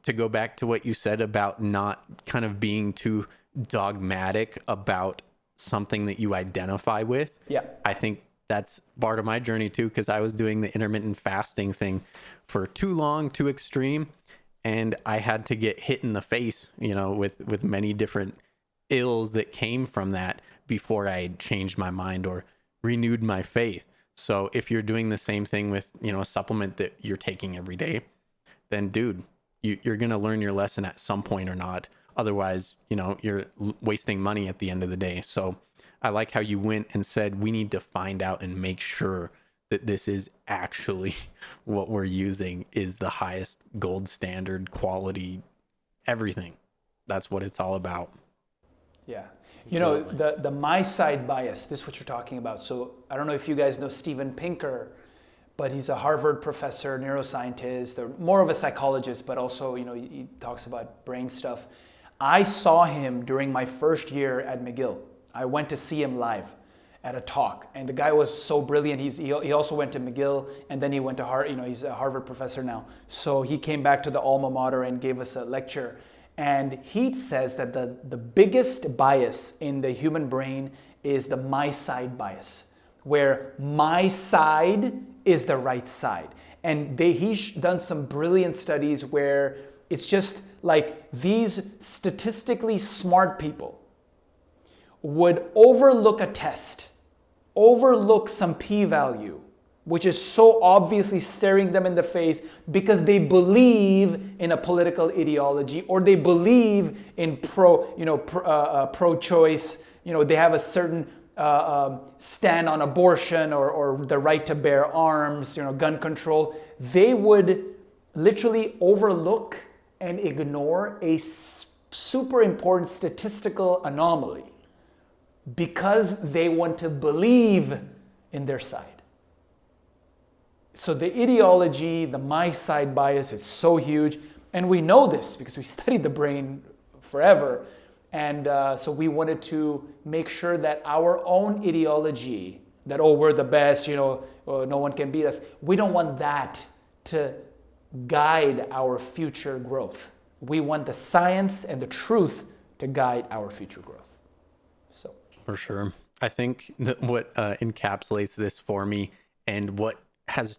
to go back to what you said about not kind of being too dogmatic about something that you identify with. Yeah. I think that's part of my journey too, because I was doing the intermittent fasting thing for too long, too extreme. And I had to get hit in the face, with many different ills that came from that before I changed my mind or renewed my faith. So if you're doing the same thing with, a supplement that you're taking every day, then dude, you're going to learn your lesson at some point or not. Otherwise, you're wasting money at the end of the day. So I like how you went and said, we need to find out and make sure that this is actually what we're using is the highest gold standard quality, everything. That's what it's all about. Yeah. Exactly. The my side bias, this is what you're talking about. So I don't know if you guys know Steven Pinker, but he's a Harvard professor, neuroscientist, or more of a psychologist, but also, he talks about brain stuff. I saw him during my first year at McGill. I went to see him live at a talk, and the guy was so brilliant. He also went to McGill, and then he went to Harvard. He's a Harvard professor now. So he came back to the alma mater and gave us a lecture. And he says that the biggest bias in the human brain is the my side bias, where my side is the right side. And he's done some brilliant studies where it's just like these statistically smart people would overlook a test, overlook some p-value, which is so obviously staring them in the face because they believe in a political ideology, or they believe in pro-choice. They have a certain stand on abortion or the right to bear arms, gun control. They would literally overlook and ignore a super important statistical anomaly because they want to believe in their side. So the ideology, the my side bias is so huge. And we know this because we studied the brain forever. And so we wanted to make sure that our own ideology, that, we're the best, no one can beat us. We don't want that to guide our future growth. We want the science and the truth to guide our future growth. So for sure. I think that what encapsulates this for me, and what has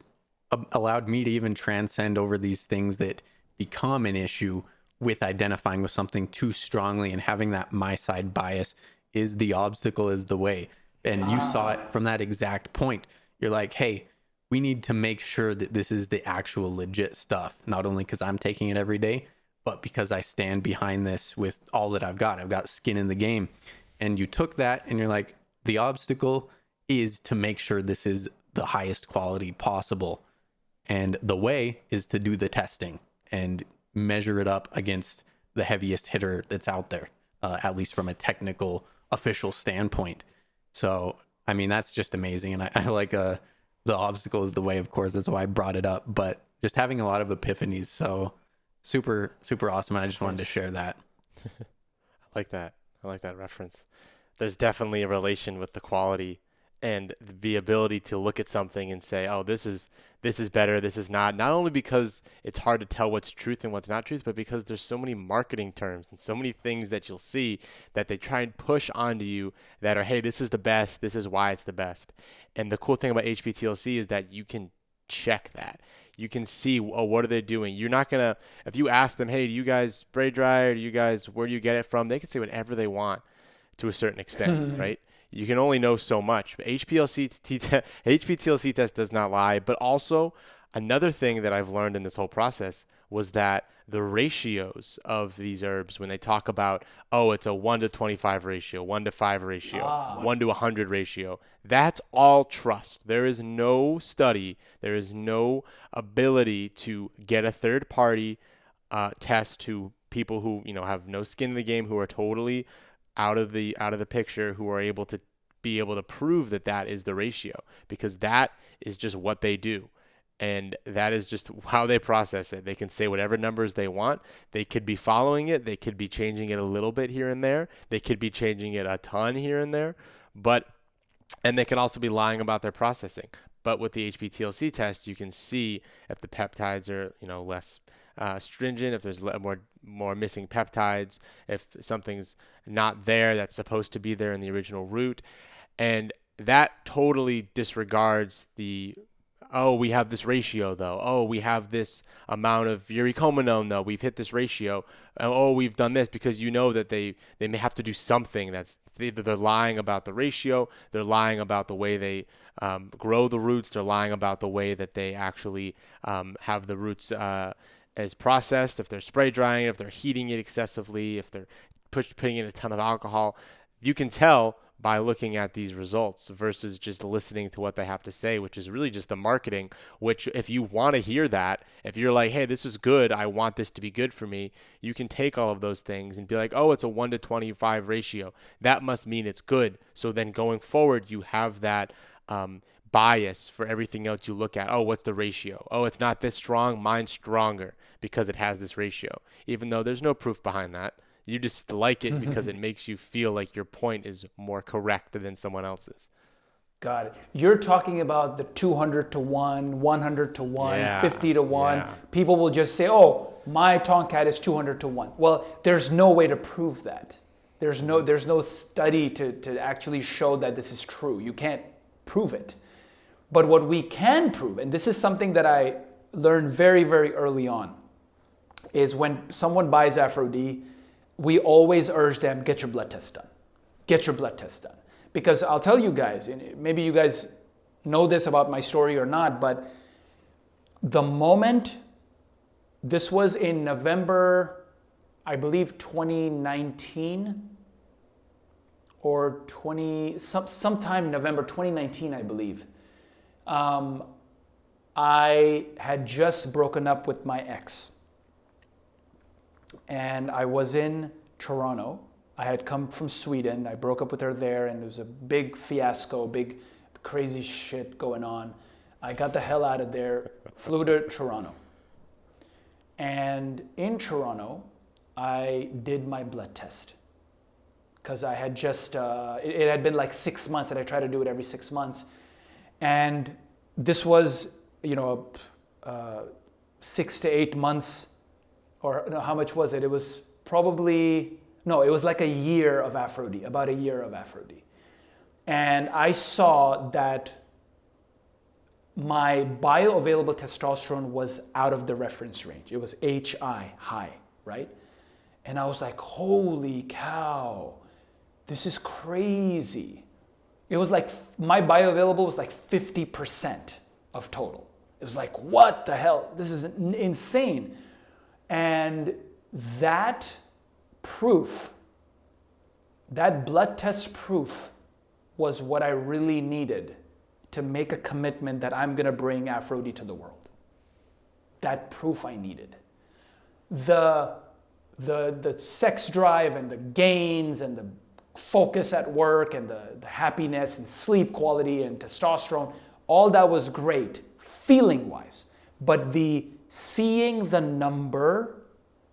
allowed me to even transcend over these things that become an issue with identifying with something too strongly and having that my side bias is the obstacle, is the way. And you saw it from that exact point. You're like, hey, we need to make sure that this is the actual legit stuff, not only because I'm taking it every day, but because I stand behind this with all that I've got. I've got skin in the game. And you took that and you're like, the obstacle is to make sure this is the highest quality possible. And the way is to do the testing and measure it up against the heaviest hitter that's out there, at least from a technical official standpoint. So, I mean, that's just amazing. And I like the obstacle is the way, of course, that's why I brought it up, but just having a lot of epiphanies. So super, super awesome. I just wanted to share that. I like that. I like that reference. There's definitely a relation with the quality and the ability to look at something and say, oh, this is better, this is not only because it's hard to tell what's truth and what's not truth, but because there's so many marketing terms and so many things that you'll see that they try and push onto you that are, hey, this is the best, this is why it's the best. And the cool thing about HPTLC is that you can check that. You can see, oh, what are they doing? You're not going to, if you ask them, hey, do you guys spray dry, or do you guys, where do you get it from? They can say whatever they want to a certain extent, right? You can only know so much. But HPTLC test does not lie. But also, another thing that I've learned in this whole process was that the ratios of these herbs, when they talk about, oh, it's a 1 to 25 ratio, 1 to 5 ratio, 1 to 100 ratio, that's all trust. There is no study, there is no ability to get a third party test to people who, have no skin in the game, who are totally out of the picture, who are able to prove that is the ratio, because that is just what they do. And that is just how they process it. They can say whatever numbers they want. They could be following it. They could be changing it a little bit here and there. They could be changing it a ton here and there. And they can also be lying about their processing. But with the HPTLC test, you can see if the peptides are, less stringent, if there's more missing peptides, if something's not there that's supposed to be there in the original root. And that totally disregards the, oh, we have this ratio though. Oh, we have this amount of urecominone though. We've hit this ratio. Oh, we've done this, because that they may have to do something that's either they're lying about the ratio, they're lying about the way they grow the roots, they're lying about the way that they actually have the roots as processed, if they're spray drying, if they're heating it excessively, if they're putting in a ton of alcohol. You can tell by looking at these results versus just listening to what they have to say, which is really just the marketing, which if you want to hear that, if you're like, hey, this is good, I want this to be good for me, you can take all of those things and be like, oh, it's a 1 to 25 ratio. That must mean it's good. So then going forward, you have that bias for everything else you look at. Oh, what's the ratio? Oh, it's not this strong, mine's stronger because it has this ratio, even though there's no proof behind that. You just like it because it makes you feel like your point is more correct than someone else's. Got it. You're talking about the 200 to 1, 100 to 1, 50 to 1. Yeah. People will just say, oh, my tongkat is 200 to 1. Well, there's no way to prove that. There's no study to actually show that this is true. You can't prove it. But what we can prove, and this is something that I learned very, very early on, is when someone buys aphro-d, we always urge them, get your blood test done. Get your blood test done. Because I'll tell you guys, and maybe you guys know this about my story or not, but the moment, this was in November, I believe 2019, or sometime November 2019, I believe. I had just broken up with my ex. And I was in Toronto. I had come from Sweden. I broke up with her there, and it was a big fiasco, big crazy shit going on. I got the hell out of there, flew to Toronto. And in Toronto, I did my blood test. Because I had just, it had been like 6 months, and I tried to do it every 6 months. And this was, 6 to 8 months. Or no, how much was it? It was probably, no, it was like a year of aphro-d, about a year of aphro-d. And I saw that my bioavailable testosterone was out of the reference range. It was HI, high, right? And I was like, holy cow, this is crazy. It was like, my bioavailable was like 50% of total. It was like, what the hell? This is insane. And that proof, that blood test proof, was what I really needed to make a commitment that I'm going to bring aphro-d to the world. That proof I needed. The sex drive and the gains and the focus at work and the happiness and sleep quality and testosterone, all that was great feeling wise. But the seeing the number,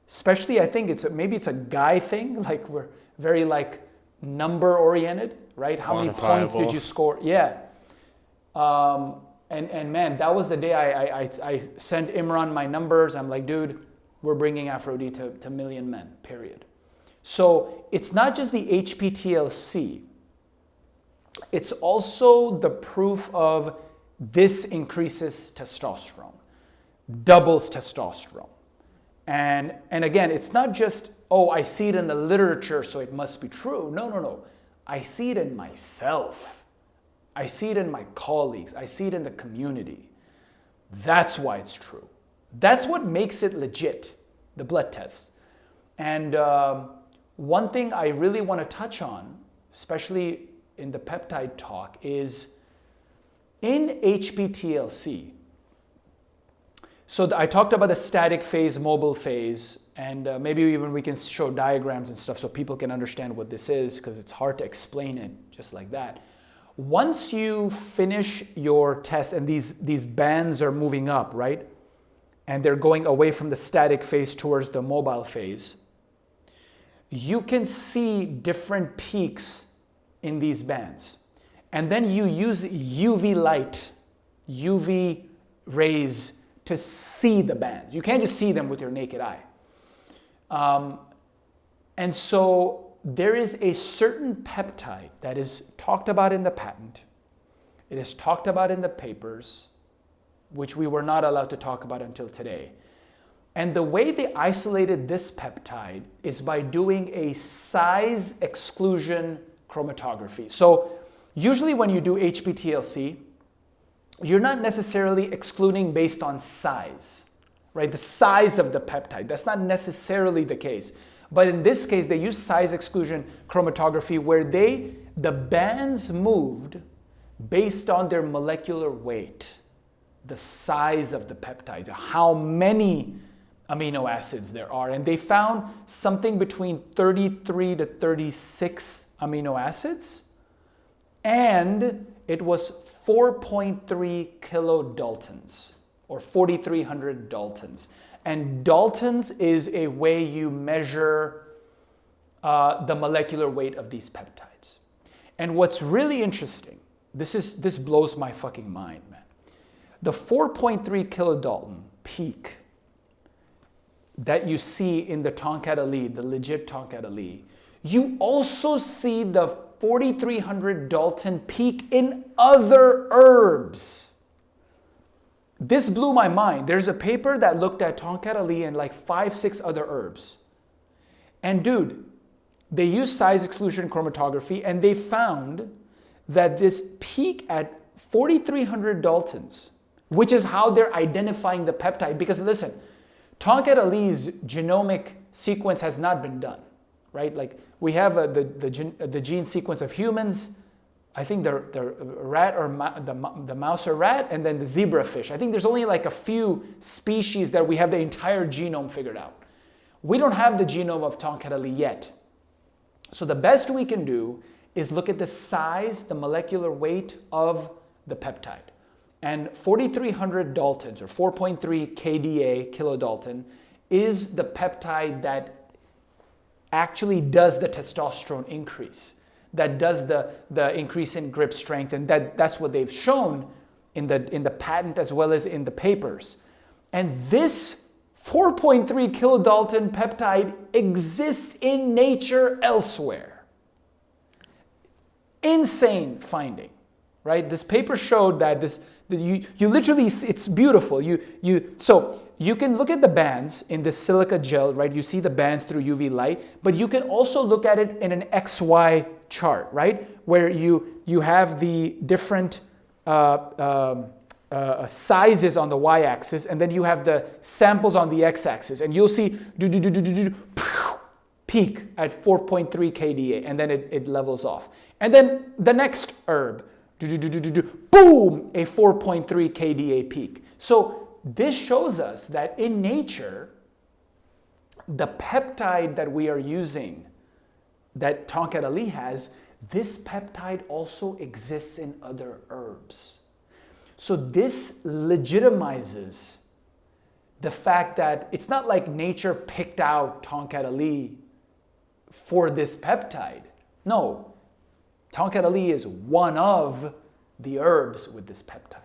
especially I think maybe it's a guy thing, like we're very like number oriented, right? How many points did you score? Yeah. And man, that was the day I sent Imran my numbers. I'm like, dude, we're bringing aphro-d to million men, period. So it's not just the HPTLC. It's also the proof of this increases testosterone, doubles testosterone. And again, it's not just, oh, I see it in the literature, so it must be true. No. I see it in myself. I see it in my colleagues. I see it in the community. That's why it's true. That's what makes it legit, the blood tests. And one thing I really want to touch on, especially in the peptide talk, is in HPTLC. So I talked about the static phase, mobile phase, and maybe even we can show diagrams and stuff so people can understand what this is, because it's hard to explain it just like that. Once you finish your test and these bands are moving up, right? And they're going away from the static phase towards the mobile phase, you can see different peaks in these bands. And then you use UV light, UV rays to see the bands. You can't just see them with your naked eye. And so there is a certain peptide that is talked about in the patent. It is talked about in the papers, which we were not allowed to talk about until today. And the way they isolated this peptide is by doing a size exclusion chromatography. So usually when you do HPTLC, you're not necessarily excluding based on size, right? The size of the peptide. That's not necessarily the case. But in this case, they use size exclusion chromatography where the bands moved based on their molecular weight, the size of the peptides, how many amino acids there are. And they found something between 33 to 36 amino acids, and it was 4.3 kilodaltons, or 4,300 daltons. And daltons is a way you measure the molecular weight of these peptides. And what's really interesting, this blows my fucking mind, man. The 4.3 kilodalton peak that you see in the tongkat Ali, the legit tongkat Ali, you also see the 4,300 dalton peak in other herbs. This blew my mind. There's a paper that looked at tongkat Ali and like 5-6 other herbs. And dude, they used size exclusion chromatography and they found that this peak at 4,300 daltons, which is how they're identifying the peptide. Because listen, tongkat Ali's genomic sequence has not been done, right? Like we have the gene sequence of humans. I think the rat or the mouse or rat, and then the zebrafish. I think there's only like a few species that we have the entire genome figured out. We don't have the genome of tongkat Ali yet. So the best we can do is look at the size, the molecular weight of the peptide. And 4,300 daltons, or 4.3 kDa, kilodalton, is the peptide that actually does the testosterone increase, that does the increase in grip strength, and that's what they've shown in the patent as well as in the papers. And this 4.3 kilodalton peptide exists in nature elsewhere. Insane finding, right? This paper showed that you literally, it's beautiful. So you can look at the bands in the silica gel, right? You see the bands through UV light, but you can also look at it in an XY chart, right? Where you have the different sizes on the y-axis, and then you have the samples on the x-axis, and you'll see peak at 4.3 kDa, and then it levels off. And then the next herb, boom, a 4.3 kDa peak. So this shows us that in nature, the peptide that we are using, that tongkat Ali has, this peptide also exists in other herbs. So this legitimizes the fact that it's not like nature picked out tongkat Ali for this peptide. No, tongkat Ali is one of the herbs with this peptide.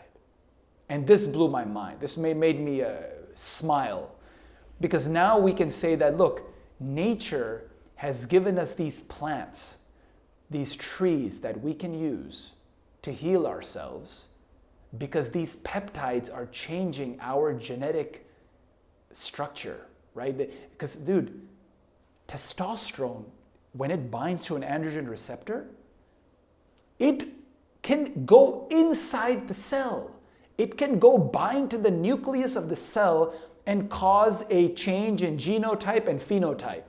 And this blew my mind. This made me smile, because now we can say that, look, nature has given us these plants, these trees that we can use to heal ourselves, because these peptides are changing our genetic structure, right? Because, dude, testosterone, when it binds to an androgen receptor, it can go inside the cell. It can go bind to the nucleus of the cell and cause a change in genotype and phenotype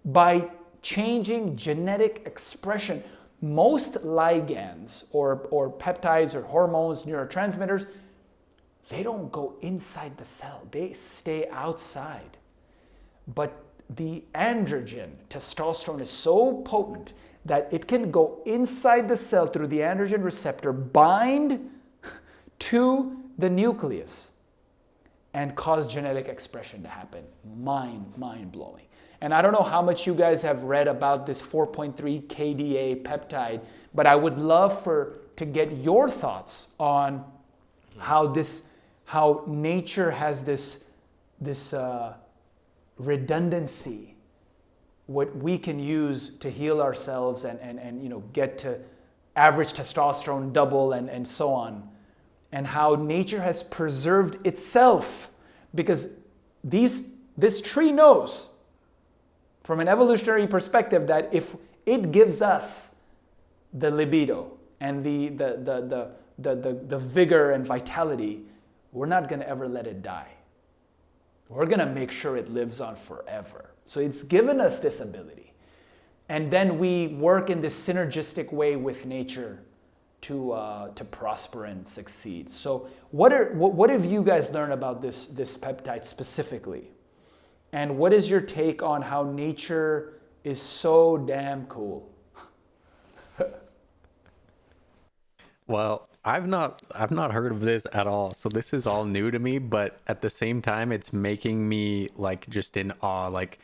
by changing genetic expression. Most ligands or peptides or hormones, neurotransmitters, they don't go inside the cell. They stay outside. But the androgen, testosterone, is so potent that it can go inside the cell through the androgen receptor, bind to the nucleus, and cause genetic expression to happen. Mind-blowing. And I don't know how much you guys have read about this 4.3 kDa peptide, but I would love to get your thoughts on how nature has this redundancy, what we can use to heal ourselves and get to average testosterone double and so on, and how nature has preserved itself, because this tree knows from an evolutionary perspective that if it gives us the libido and the vigor and vitality, we're not going to ever let it die. We're going to make sure it lives on forever. So it's given us this ability. And then we work in this synergistic way with nature to prosper and succeed. So what have you guys learned about this peptide specifically? And what is your take on how nature is so damn cool? Well, I've not heard of this at all. So this is all new to me, but at the same time it's making me like just in awe. Like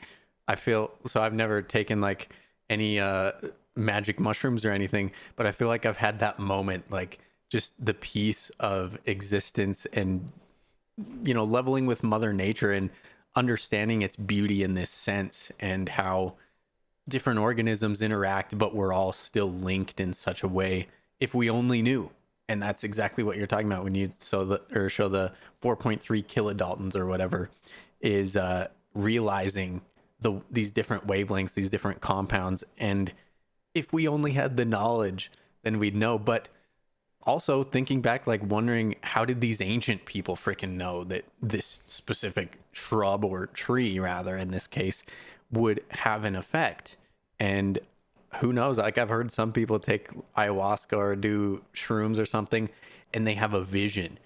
I feel, so I've never taken like any magic mushrooms or anything, but I feel like I've had that moment, like just the peace of existence and, you know, leveling with Mother Nature and understanding its beauty in this sense, and how different organisms interact, but we're all still linked in such a way if we only knew. And that's exactly what you're talking about when you show the 4.3 kilodaltons or whatever, is realizing these different wavelengths, these different compounds. And if we only had the knowledge, then we'd know. But also thinking back, like wondering, how did these ancient people freaking know that this specific shrub, or tree rather in this case, would have an effect? And who knows, like I've heard some people take ayahuasca or do shrooms or something and they have a vision.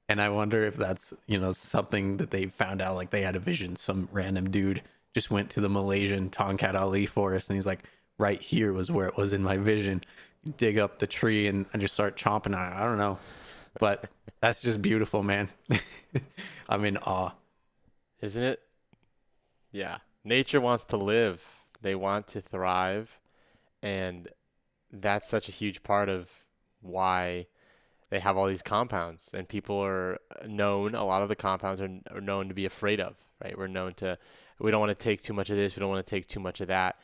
And I wonder if that's, you know, something that they found out, like they had a vision. Some random dude just went to the Malaysian Tongkat Ali forest and he's like, right here was where it was in my vision. Dig up the tree and just start chomping on it. I don't know, but that's just beautiful, man. I'm in awe. Isn't it? Yeah. Nature wants to live. They want to thrive. And that's such a huge part of why they have all these compounds. And people are known, a lot of the compounds are known to be afraid of, right? We don't want to take too much of this. We don't want to take too much of that.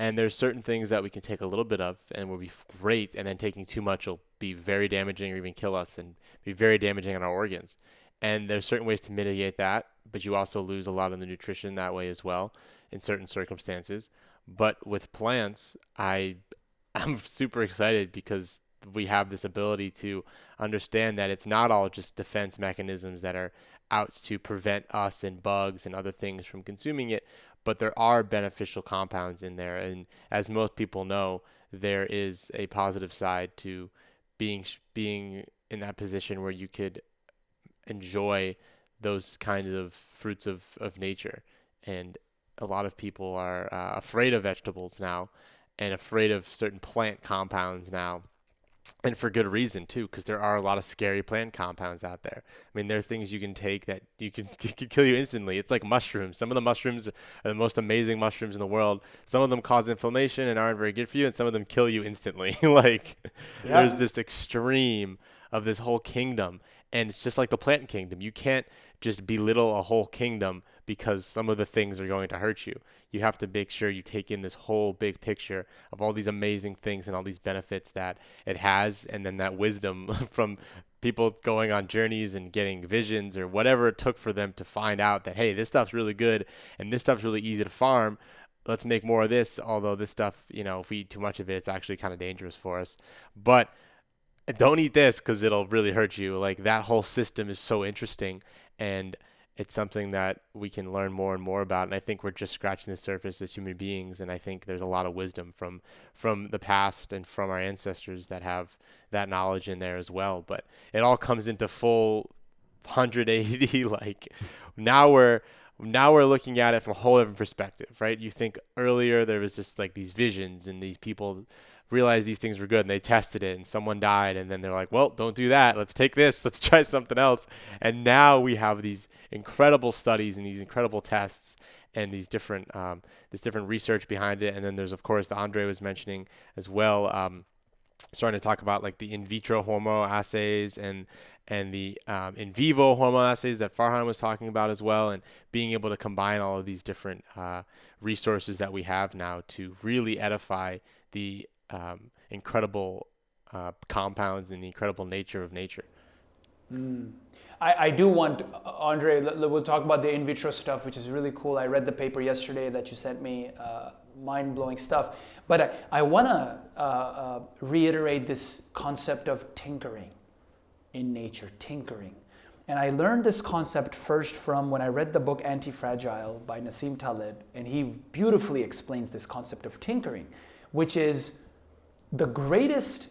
And there's certain things that we can take a little bit of and will be great. And then taking too much will be very damaging or even kill us and be very damaging on our organs. And there's certain ways to mitigate that, but you also lose a lot of the nutrition that way as well in certain circumstances. But with plants, I'm super excited because we have this ability to understand that it's not all just defense mechanisms that are out to prevent us and bugs and other things from consuming it, but there are beneficial compounds in there. And as most people know, there is a positive side to being in that position where you could enjoy those kinds of fruits of nature. And a lot of people are afraid of vegetables now and afraid of certain plant compounds now. And for good reason too, because there are a lot of scary plant compounds out there. I mean, there are things you can take that can kill you instantly. It's like mushrooms. Some of the mushrooms are the most amazing mushrooms in the world. Some of them cause inflammation and aren't very good for you, and some of them kill you instantly. There's this extreme of this whole kingdom, and it's just like the plant kingdom. You can't just belittle a whole kingdom because some of the things are going to hurt you. You have to make sure you take in this whole big picture of all these amazing things and all these benefits that it has, and then that wisdom from people going on journeys and getting visions or whatever it took for them to find out that, hey, this stuff's really good and this stuff's really easy to farm. Let's make more of this, although this stuff, if we eat too much of it, it's actually kind of dangerous for us. But don't eat this because it'll really hurt you. Like, that whole system is so interesting, and it's something that we can learn more and more about. And I think we're just scratching the surface as human beings. And I think there's a lot of wisdom from the past and from our ancestors that have that knowledge in there as well. But it all comes into full 180. Like, now we're looking at it from a whole different perspective, right? You think earlier there was just like these visions and these people realized these things were good and they tested it and someone died, and then they're like, well, don't do that, let's take this, let's try something else. And now we have these incredible studies and these incredible tests and these different this different research behind it. And then there's, of course, the Andre was mentioning as well, starting to talk about like the in vitro hormone assays and the in vivo hormone assays that Farhan was talking about as well, and being able to combine all of these different resources that we have now to really edify the incredible compounds and the incredible nature of nature. I do want, Andre, we'll talk about the in vitro stuff, which is really cool. I read the paper yesterday that you sent me, mind-blowing stuff. But I want to reiterate this concept of tinkering in nature, tinkering. And I learned this concept first from when I read the book Anti-Fragile by Nassim Taleb, and he beautifully explains this concept of tinkering, which is the greatest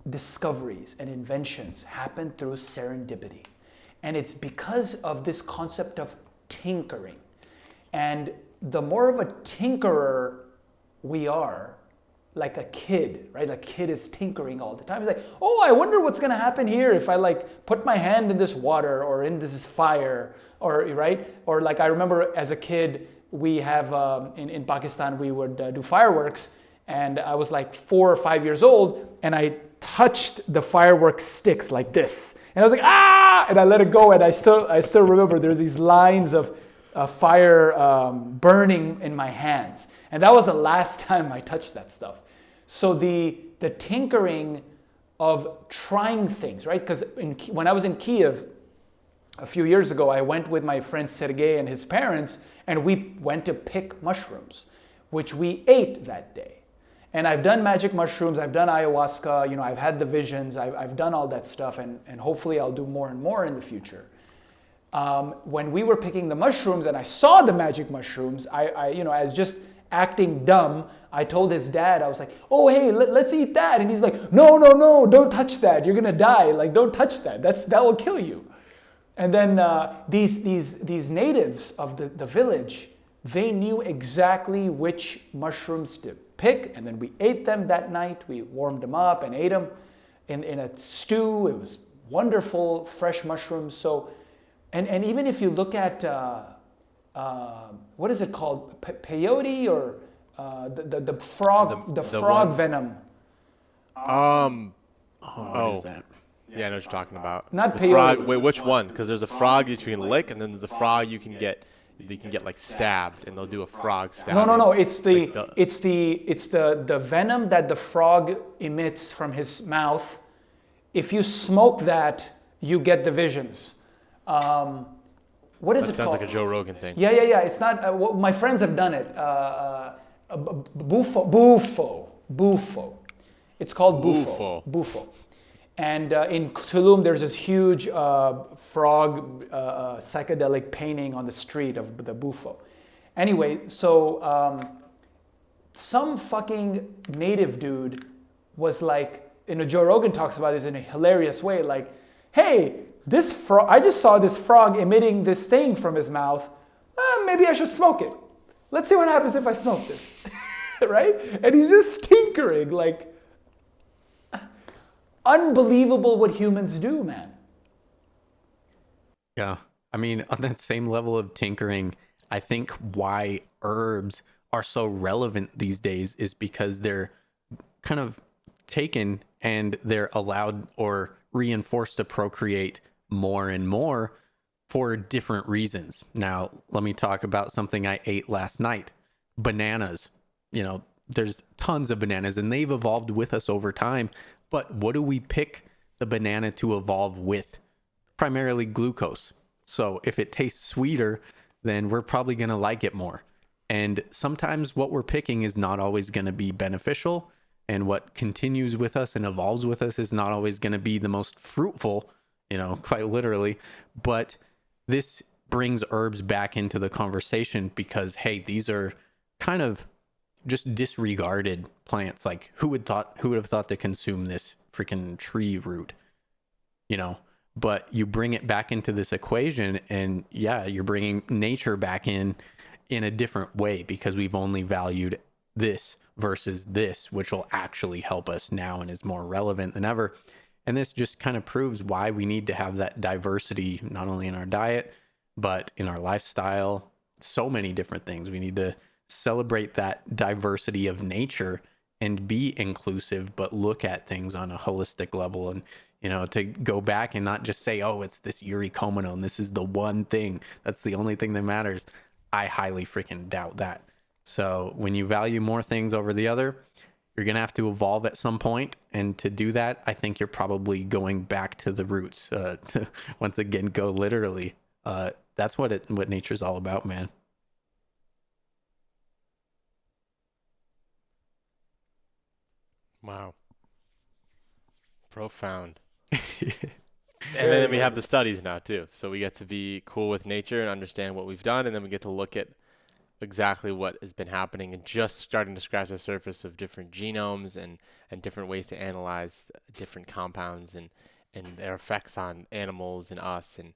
discoveries and inventions happen through serendipity. And it's because of this concept of tinkering. And the more of a tinkerer we are, like a kid, right? A kid is tinkering all the time. He's like, oh, I wonder what's gonna happen here if I like put my hand in this water or in this fire, or right? Or like I remember as a kid, we have in Pakistan, we would do fireworks, and I was like 4 or 5 years old, and I touched the fireworks sticks like this, and I was like, ah, and I let it go, and I still remember there's these lines of fire burning in my hands, and that was the last time I touched that stuff. So the tinkering of trying things, right? Because when I was in Kiev a few years ago, I went with my friend Sergey and his parents, and we went to pick mushrooms, which we ate that day. And I've done magic mushrooms, I've done ayahuasca, I've had the visions, I've done all that stuff, and hopefully I'll do more and more in the future. When we were picking the mushrooms and I saw the magic mushrooms, as just acting dumb, I told his dad, I was like, oh, hey, let's eat that. And he's like, no, don't touch that. You're gonna die. Like, don't touch that. That will kill you. And then these natives of the village, they knew exactly which mushrooms to pick, and then we ate them that night. We warmed them up and ate them in a stew. It was wonderful, fresh mushrooms. So, and even if you look at what is it called, peyote, or the frog, the frog venom. What is that? Yeah, I know what you're talking about. Not the peyote. Frog, wait, which one? Because there's a frog that you can lick, and then there's a frog you can get like stabbed, and they'll do a frog stab. No. It's the venom that the frog emits from his mouth. If you smoke that, you get the visions. What is That it sounds called? like a Joe Rogan thing. Yeah. It's not. My friends have done it. Bufo. It's called Bufo. And in Tulum, there's this huge frog psychedelic painting on the street of the Bufo. Anyway, so some fucking native dude was like, Joe Rogan talks about this in a hilarious way, like, hey, this frog, I just saw this frog emitting this thing from his mouth. Maybe I should smoke it. Let's see what happens if I smoke this, right? And he's just tinkering, like, unbelievable what humans do, man. Yeah. I mean, on that same level of tinkering, I think why herbs are so relevant these days is because they're kind of taken and they're allowed or reinforced to procreate more and more for different reasons. Now, let me talk about something I ate last night. Bananas. There's tons of bananas and they've evolved with us over time. But what do we pick the banana to evolve with? Primarily glucose. So if it tastes sweeter, then we're probably going to like it more. And sometimes what we're picking is not always going to be beneficial. And what continues with us and evolves with us is not always going to be the most fruitful, quite literally. But this brings herbs back into the conversation because, hey, these are kind of just disregarded plants. Like who would have thought to consume this freaking tree root, but you bring it back into this equation and yeah, you're bringing nature back in a different way because we've only valued this versus this, which will actually help us now and is more relevant than ever. And this just kind of proves why we need to have that diversity, not only in our diet, but in our lifestyle, so many different things. We need to celebrate that diversity of nature and be inclusive, but look at things on a holistic level and, to go back and not just say, oh, it's this uricomone, this is the one thing. That's the only thing that matters. I highly freaking doubt that. So when you value more things over the other, you're going to have to evolve at some point. And to do that, I think you're probably going back to the roots, to once again, go literally. That's what nature's all about, man. Wow. Profound. And then we have the studies now too. So we get to be cool with nature and understand what we've done. And then we get to look at exactly what has been happening and just starting to scratch the surface of different genomes and different ways to analyze different compounds and their effects on animals and us and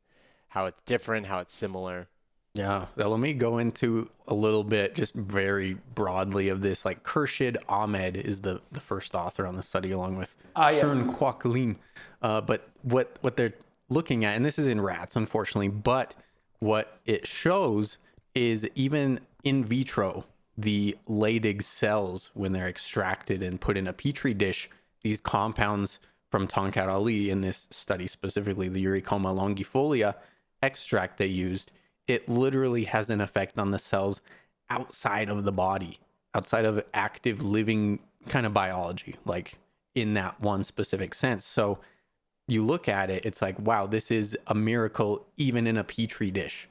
how it's different, how it's similar. Yeah, now let me go into a little bit, just very broadly of this. Like Khurshid Ahmed is the first author on the study, along with Chern Kwok Lin. But what they're looking at, and this is in rats, unfortunately, but what it shows is even in vitro, the Leydig cells, when they're extracted and put in a petri dish, these compounds from tongkat Ali, in this study specifically, the Eurycoma longifolia extract they used, it literally has an effect on the cells outside of the body, outside of active living kind of biology, like in that one specific sense. So you look at it, it's like, wow, this is a miracle even in a petri dish.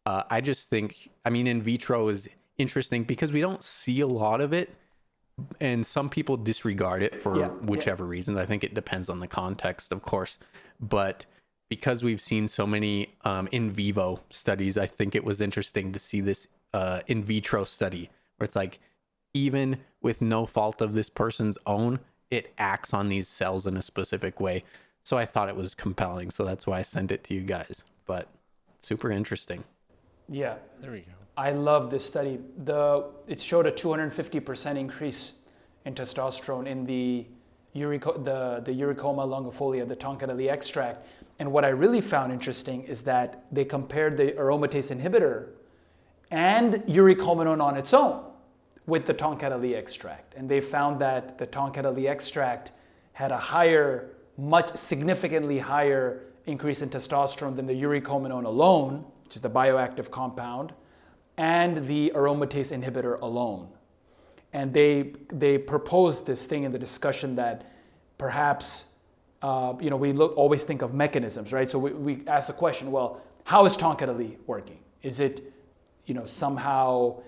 I just think, in vitro is interesting because we don't see a lot of it, and some people disregard it for whichever reasons. I think it depends on the context, of course, but because we've seen so many in vivo studies, I think it was interesting to see this in vitro study where it's like, even with no fault of this person's own, it acts on these cells in a specific way. So I thought it was compelling. So that's why I sent it to you guys. But super interesting. Yeah. There we go. I love this study. It showed a 250% increase in testosterone in the Eurycoma longifolia, the tongkat Ali extract. And what I really found interesting is that they compared the aromatase inhibitor and eurycomanone on its own with the tongkat Ali extract. And they found that the tongkat Ali extract had a significantly higher increase in testosterone than the eurycomanone alone, which is the bioactive compound, and the aromatase inhibitor alone. And they proposed this thing in the discussion that perhaps we always think of mechanisms, right? So we ask the question, well, how is tongkat Ali working? Is it, somehow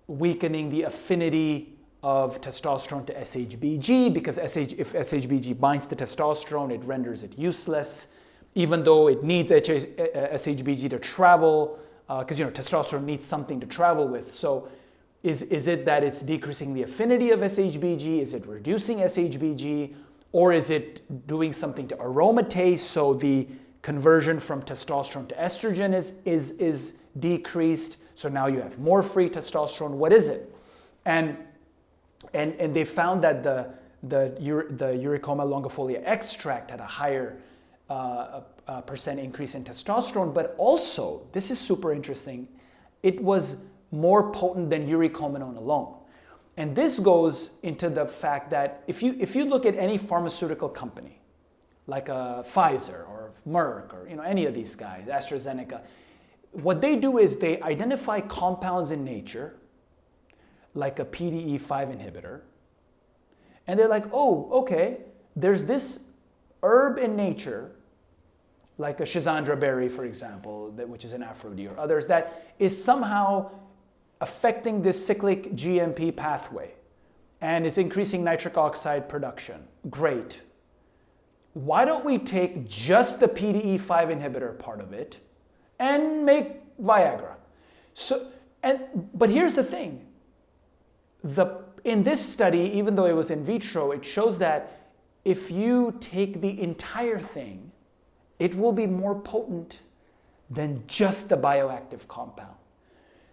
weakening the affinity of testosterone to SHBG? Because if SHBG binds to testosterone, it renders it useless, even though it needs SHBG to travel, because testosterone needs something to travel with. So is it that it's decreasing the affinity of SHBG? Is it reducing SHBG? Or is it doing something to aromatase, so the conversion from testosterone to estrogen is decreased, so now you have more free testosterone? What is it? And they found that the Eurycoma longifolia extract had a higher percent increase in testosterone, but also, this is super interesting, it was more potent than Eurycomenone alone. And this goes into the fact that if you look at any pharmaceutical company, like a Pfizer or Merck or any of these guys, AstraZeneca, what they do is they identify compounds in nature, like a PDE5 inhibitor, and they're like, oh, okay, there's this herb in nature, like a Schisandra berry, for example, which is an aphro-d, or others, that is somehow affecting this cyclic GMP pathway and is increasing nitric oxide production. Great. Why don't we take just the PDE5 inhibitor part of it and make Viagra? But here's the thing. In this study, even though it was in vitro, it shows that if you take the entire thing, it will be more potent than just the bioactive compound.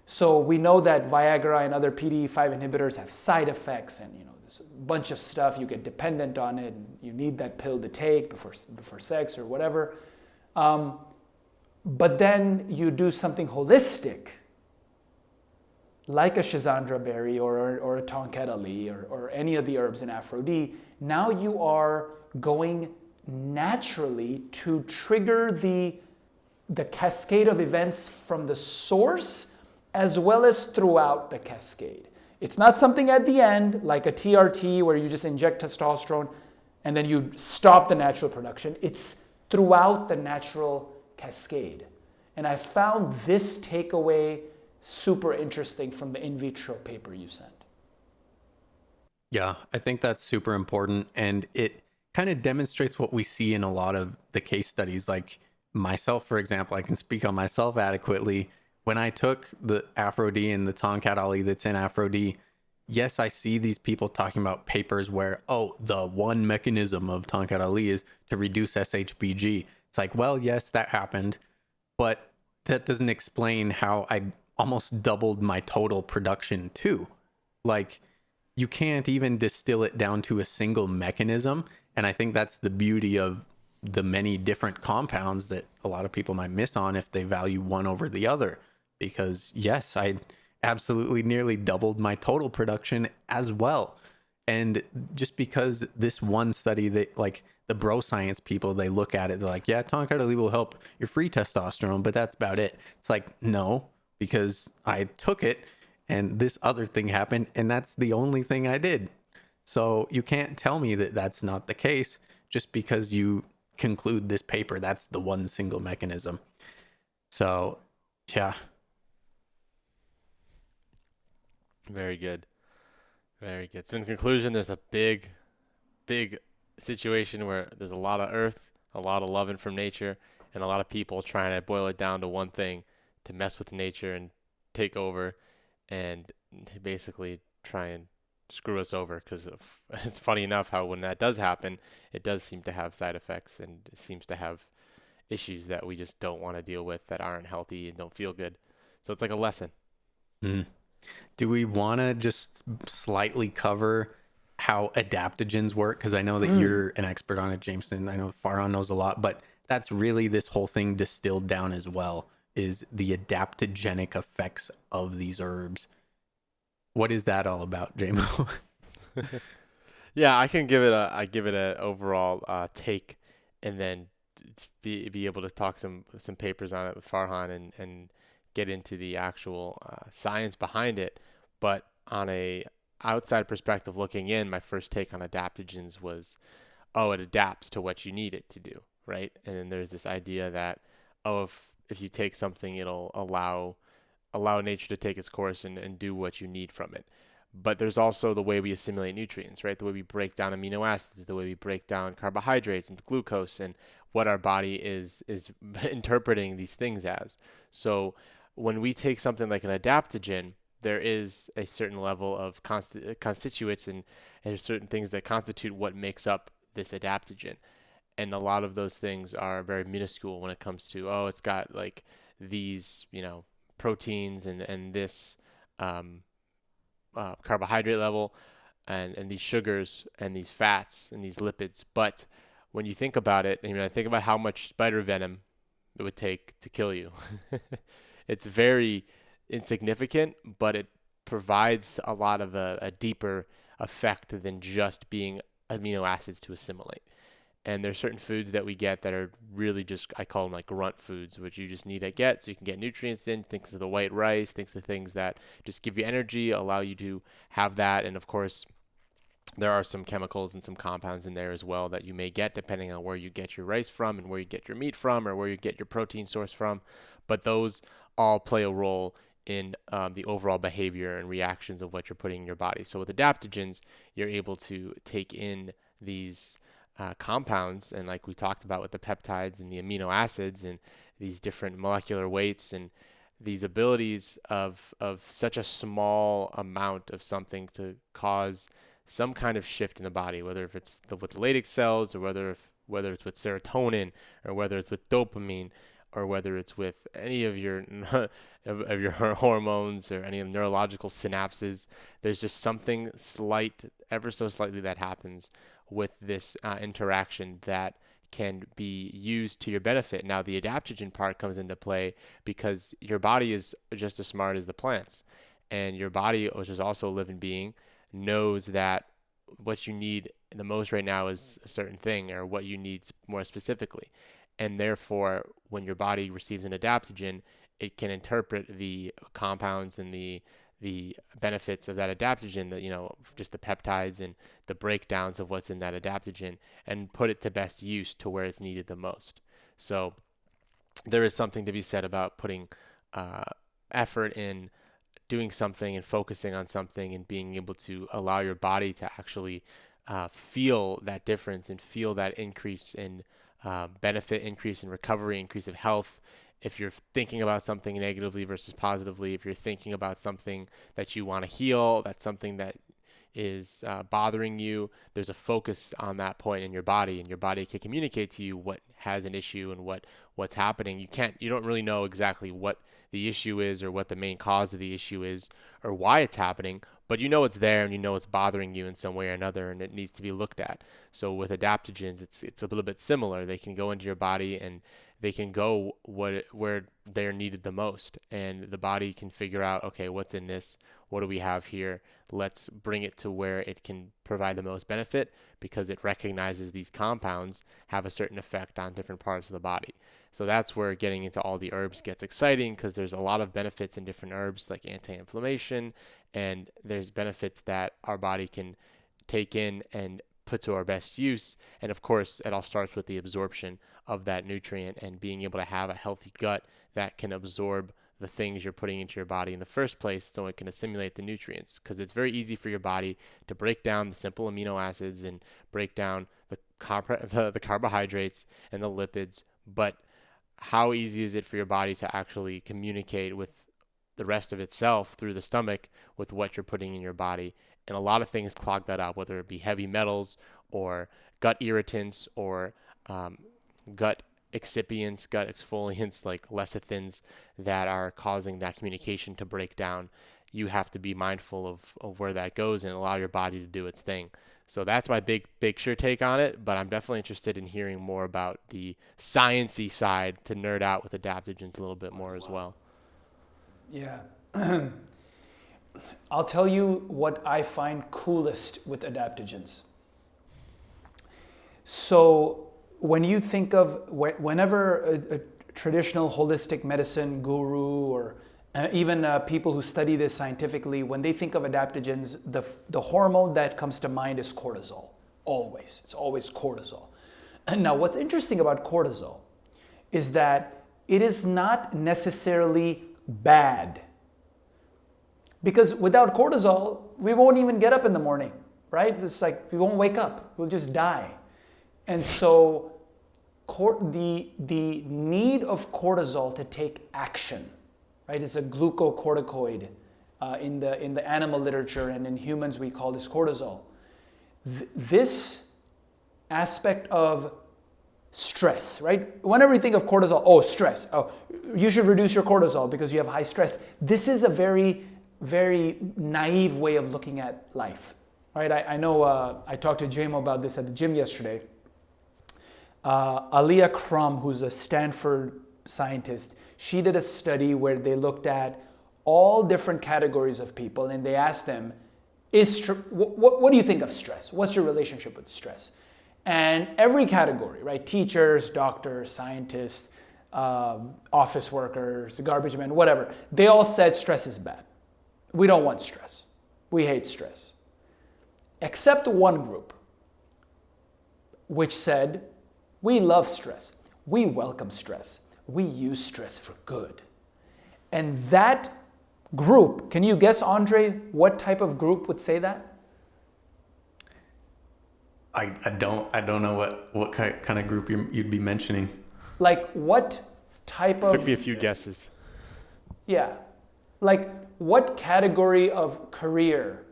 So we know that Viagra and other PDE5 inhibitors have side effects, and there's a bunch of stuff. You get dependent on it, and you need that pill to take before sex or whatever. But then you do something holistic, like a Schisandra berry or a tongkat Ali or any of the herbs in aphro-d. Now you are going naturally to trigger the cascade of events from the source as well as throughout the cascade. It's not something at the end, like a TRT where you just inject testosterone and then you stop the natural production. It's throughout the natural cascade. And I found this takeaway super interesting from the in vitro paper you sent. Yeah, I think that's super important. And it kind of demonstrates what we see in a lot of the case studies. Like myself, for example, I can speak on myself adequately. When I took the aphro-d and the tongkat Ali that's in aphro-d, yes, I see these people talking about papers where, the one mechanism of tongkat Ali is to reduce SHBG. It's like, well, yes, that happened, but that doesn't explain how I almost doubled my total production too. Like, you can't even distill it down to a single mechanism. And I think that's the beauty of the many different compounds that a lot of people might miss on if they value one over the other. Because yes, I absolutely nearly doubled my total production as well. And just because this one study, that like the bro science people, they look at it, they're like, yeah, tongkat Ali will help your free testosterone, but that's about it. It's like, no, because I took it and this other thing happened and that's the only thing I did. So you can't tell me that that's not the case just because you conclude this paper that's the one single mechanism. So yeah. Very good. Very good. So in conclusion, there's a big situation where there's a lot of earth, a lot of loving from nature, and a lot of people trying to boil it down to one thing to mess with nature and take over and basically try and screw us over, because it's funny enough how when that does happen, it does seem to have side effects and it seems to have issues that we just don't want to deal with, that aren't healthy and don't feel good. So it's like a lesson. Do we want to just slightly cover how adaptogens work? Because I know that you're an expert on it, Jameson. I know Farhan knows a lot, but that's really this whole thing distilled down as well, is the adaptogenic effects of these herbs. What is that all about, JMO? Yeah, I can give it an overall take, and then be able to talk some papers on it with Farhan and get into the actual science behind it. But on a outside perspective looking in, my first take on adaptogens was oh, it adapts to what you need it to do, right? And then there's this idea that, oh, if you take something, it'll allow nature to take its course and do what you need from it. But there's also the way we assimilate nutrients, right? The way we break down amino acids, the way we break down carbohydrates and glucose, and what our body is interpreting these things as. So when we take something like an adaptogen, there is a certain level of constituents and there's certain things that constitute what makes up this adaptogen. And a lot of those things are very minuscule when it comes to, oh, it's got like these, proteins and this carbohydrate level and these sugars and these fats and these lipids. But when you think about it, I think about how much spider venom it would take to kill you. It's very insignificant, but it provides a lot of a deeper effect than just being amino acids to assimilate. And there's certain foods that we get that are really just, I call them like grunt foods, which you just need to get so you can get nutrients in. Things of the white rice, things of things that just give you energy, allow you to have that. And of course, there are some chemicals and some compounds in there as well that you may get depending on where you get your rice from and where you get your meat from or where you get your protein source from. But those all play a role in the overall behavior and reactions of what you're putting in your body. So with adaptogens, you're able to take in these compounds, and like we talked about with the peptides and the amino acids and these different molecular weights and these abilities of such a small amount of something to cause some kind of shift in the body, whether if it's with the Leydig cells or whether it's with serotonin or whether it's with dopamine or whether it's with any of your of your hormones or any of the neurological synapses. There's just something slight, ever so slightly, that happens with this interaction that can be used to your benefit. Now, the adaptogen part comes into play because your body is just as smart as the plants. And your body, which is also a living being, knows that what you need the most right now is a certain thing or what you need more specifically. And therefore, when your body receives an adaptogen, it can interpret the compounds and the benefits of that adaptogen, just the peptides and the breakdowns of what's in that adaptogen, and put it to best use to where it's needed the most. So there is something to be said about putting effort in doing something and focusing on something and being able to allow your body to actually feel that difference and feel that increase in benefit, increase in recovery, increase of health. If you're thinking about something negatively versus positively, if you're thinking about something that you want to heal, that's something that is bothering you, there's a focus on that point in your body, and your body can communicate to you what has an issue and what's happening. You don't really know exactly what the issue is or what the main cause of the issue is or why it's happening, but you know it's there and you know it's bothering you in some way or another and it needs to be looked at. So with adaptogens, it's a little bit similar. They can go into your body and they can go where they're needed the most, and the body can figure out, okay, what's in this? What do we have here? Let's bring it to where it can provide the most benefit because it recognizes these compounds have a certain effect on different parts of the body. So that's where getting into all the herbs gets exciting because there's a lot of benefits in different herbs like anti-inflammation, and there's benefits that our body can take in and put to our best use. And of course, it all starts with the absorption of that nutrient and being able to have a healthy gut that can absorb the things you're putting into your body in the first place so it can assimilate the nutrients, because it's very easy for your body to break down the simple amino acids and break down the carbohydrates and the lipids, but how easy is it for your body to actually communicate with the rest of itself through the stomach with what you're putting in your body? And a lot of things clog that up, whether it be heavy metals or gut irritants or gut excipients, gut exfoliants like lecithins that are causing that communication to break down. You have to be mindful of where that goes and allow your body to do its thing. So that's my big picture take on it, but I'm definitely interested in hearing more about the science-y side to nerd out with adaptogens a little bit more as well. Yeah. I'll tell you what I find coolest with adaptogens. So when you think of, whenever a traditional holistic medicine guru or even people who study this scientifically, when they think of adaptogens, the hormone that comes to mind is cortisol. always. It's always cortisol. And now what's interesting about cortisol is that it is not necessarily bad. Because without cortisol, we won't even get up in the morning, right? It's like we won't wake up, we'll just die. And so the need of cortisol to take action, right? It's a glucocorticoid in the animal literature, and in humans we call this cortisol. This aspect of stress, right? Whenever you think of cortisol, oh, stress. Oh, you should reduce your cortisol because you have high stress. This is a very, very naive way of looking at life, right? I know I talked to Jamo about this at the gym yesterday. Alia Crum, who's a Stanford scientist, she did a study where they looked at all different categories of people and they asked them, what do you think of stress? What's your relationship with stress? And every category, right? Teachers, doctors, scientists, office workers, garbage men, whatever. They all said stress is bad. We don't want stress. We hate stress. Except one group, which said, we love stress. We welcome stress. We use stress for good. And that group, can you guess, Andre, what type of group would say that? I don't know what kind of group you'd be mentioning. Like what type of... Took me a few guesses. Yeah. Like what category of career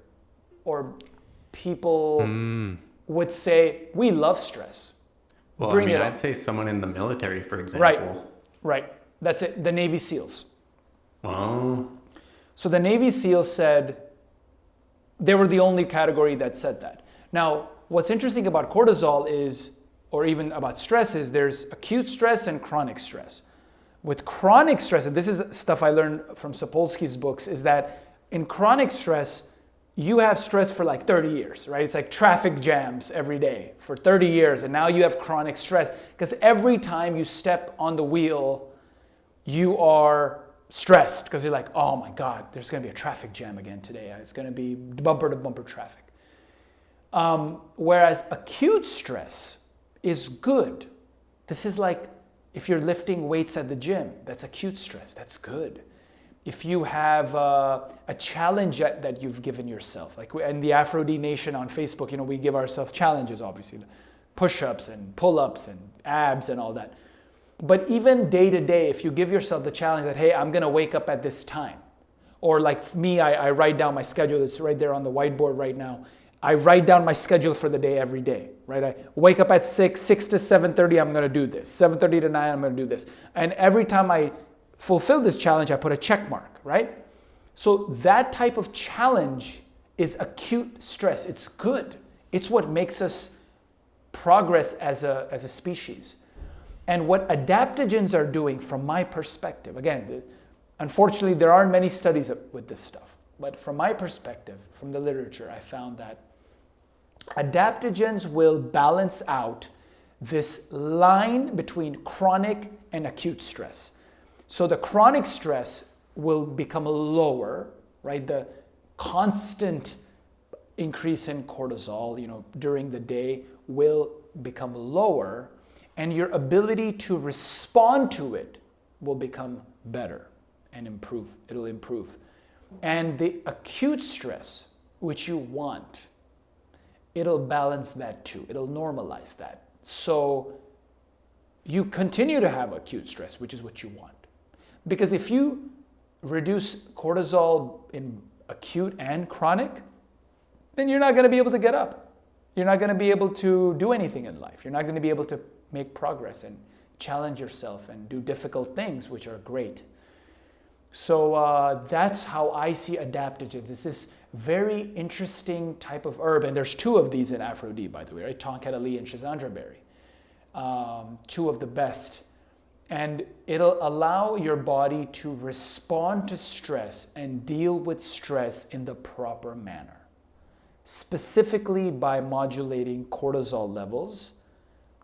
or people would say, we love stress? Well, Bring I mean, it I'd on. say someone in the military, for example. Right. That's it. The Navy SEALs. Oh. So the Navy SEALs said, they were the only category that said that. Now, what's interesting about cortisol is, or even about stress, is there's acute stress and chronic stress. With chronic stress, and this is stuff I learned from Sapolsky's books, is that in chronic stress, you have stress for like 30 years, right? It's like traffic jams every day for 30 years, and now you have chronic stress because every time you step on the wheel, you are stressed because you're like, oh my God, there's going to be a traffic jam again today. It's going to be bumper to bumper traffic. Whereas acute stress is good. This is like if you're lifting weights at the gym, that's acute stress. That's good. If you have a challenge that you've given yourself, like in the aphro-d Nation on Facebook, we give ourselves challenges, obviously, push-ups and pull-ups and abs and all that. But even day to day, if you give yourself the challenge that, hey, I'm going to wake up at this time, or like me, I write down my schedule. It's right there on the whiteboard right now. I write down my schedule for the day every day, right? I wake up at 6 to 7:30, I'm going to do this. 7:30 to 9, I'm going to do this. And every time I fulfill this challenge, I put a check mark, right? So that type of challenge is acute stress. It's good. It's what makes us progress as a species. And what adaptogens are doing, from my perspective, again, unfortunately, there aren't many studies with this stuff. But from my perspective, from the literature, I found that adaptogens will balance out this line between chronic and acute stress. So the chronic stress will become lower, right? The constant increase in cortisol, during the day will become lower, and your ability to respond to it will become better and improve. It'll improve. And the acute stress, which you want, it'll balance that too. It'll normalize that. So you continue to have acute stress, which is what you want. Because if you reduce cortisol in acute and chronic, then you're not going to be able to get up. You're not going to be able to do anything in life. You're not going to be able to make progress and challenge yourself and do difficult things, which are great. So that's how I see adaptogens. It's this very interesting type of herb, and there's two of these in aphro-d, by the way, right? Tongkat and Schisandra berry, two of the best. And it'll allow your body to respond to stress and deal with stress in the proper manner, specifically by modulating cortisol levels,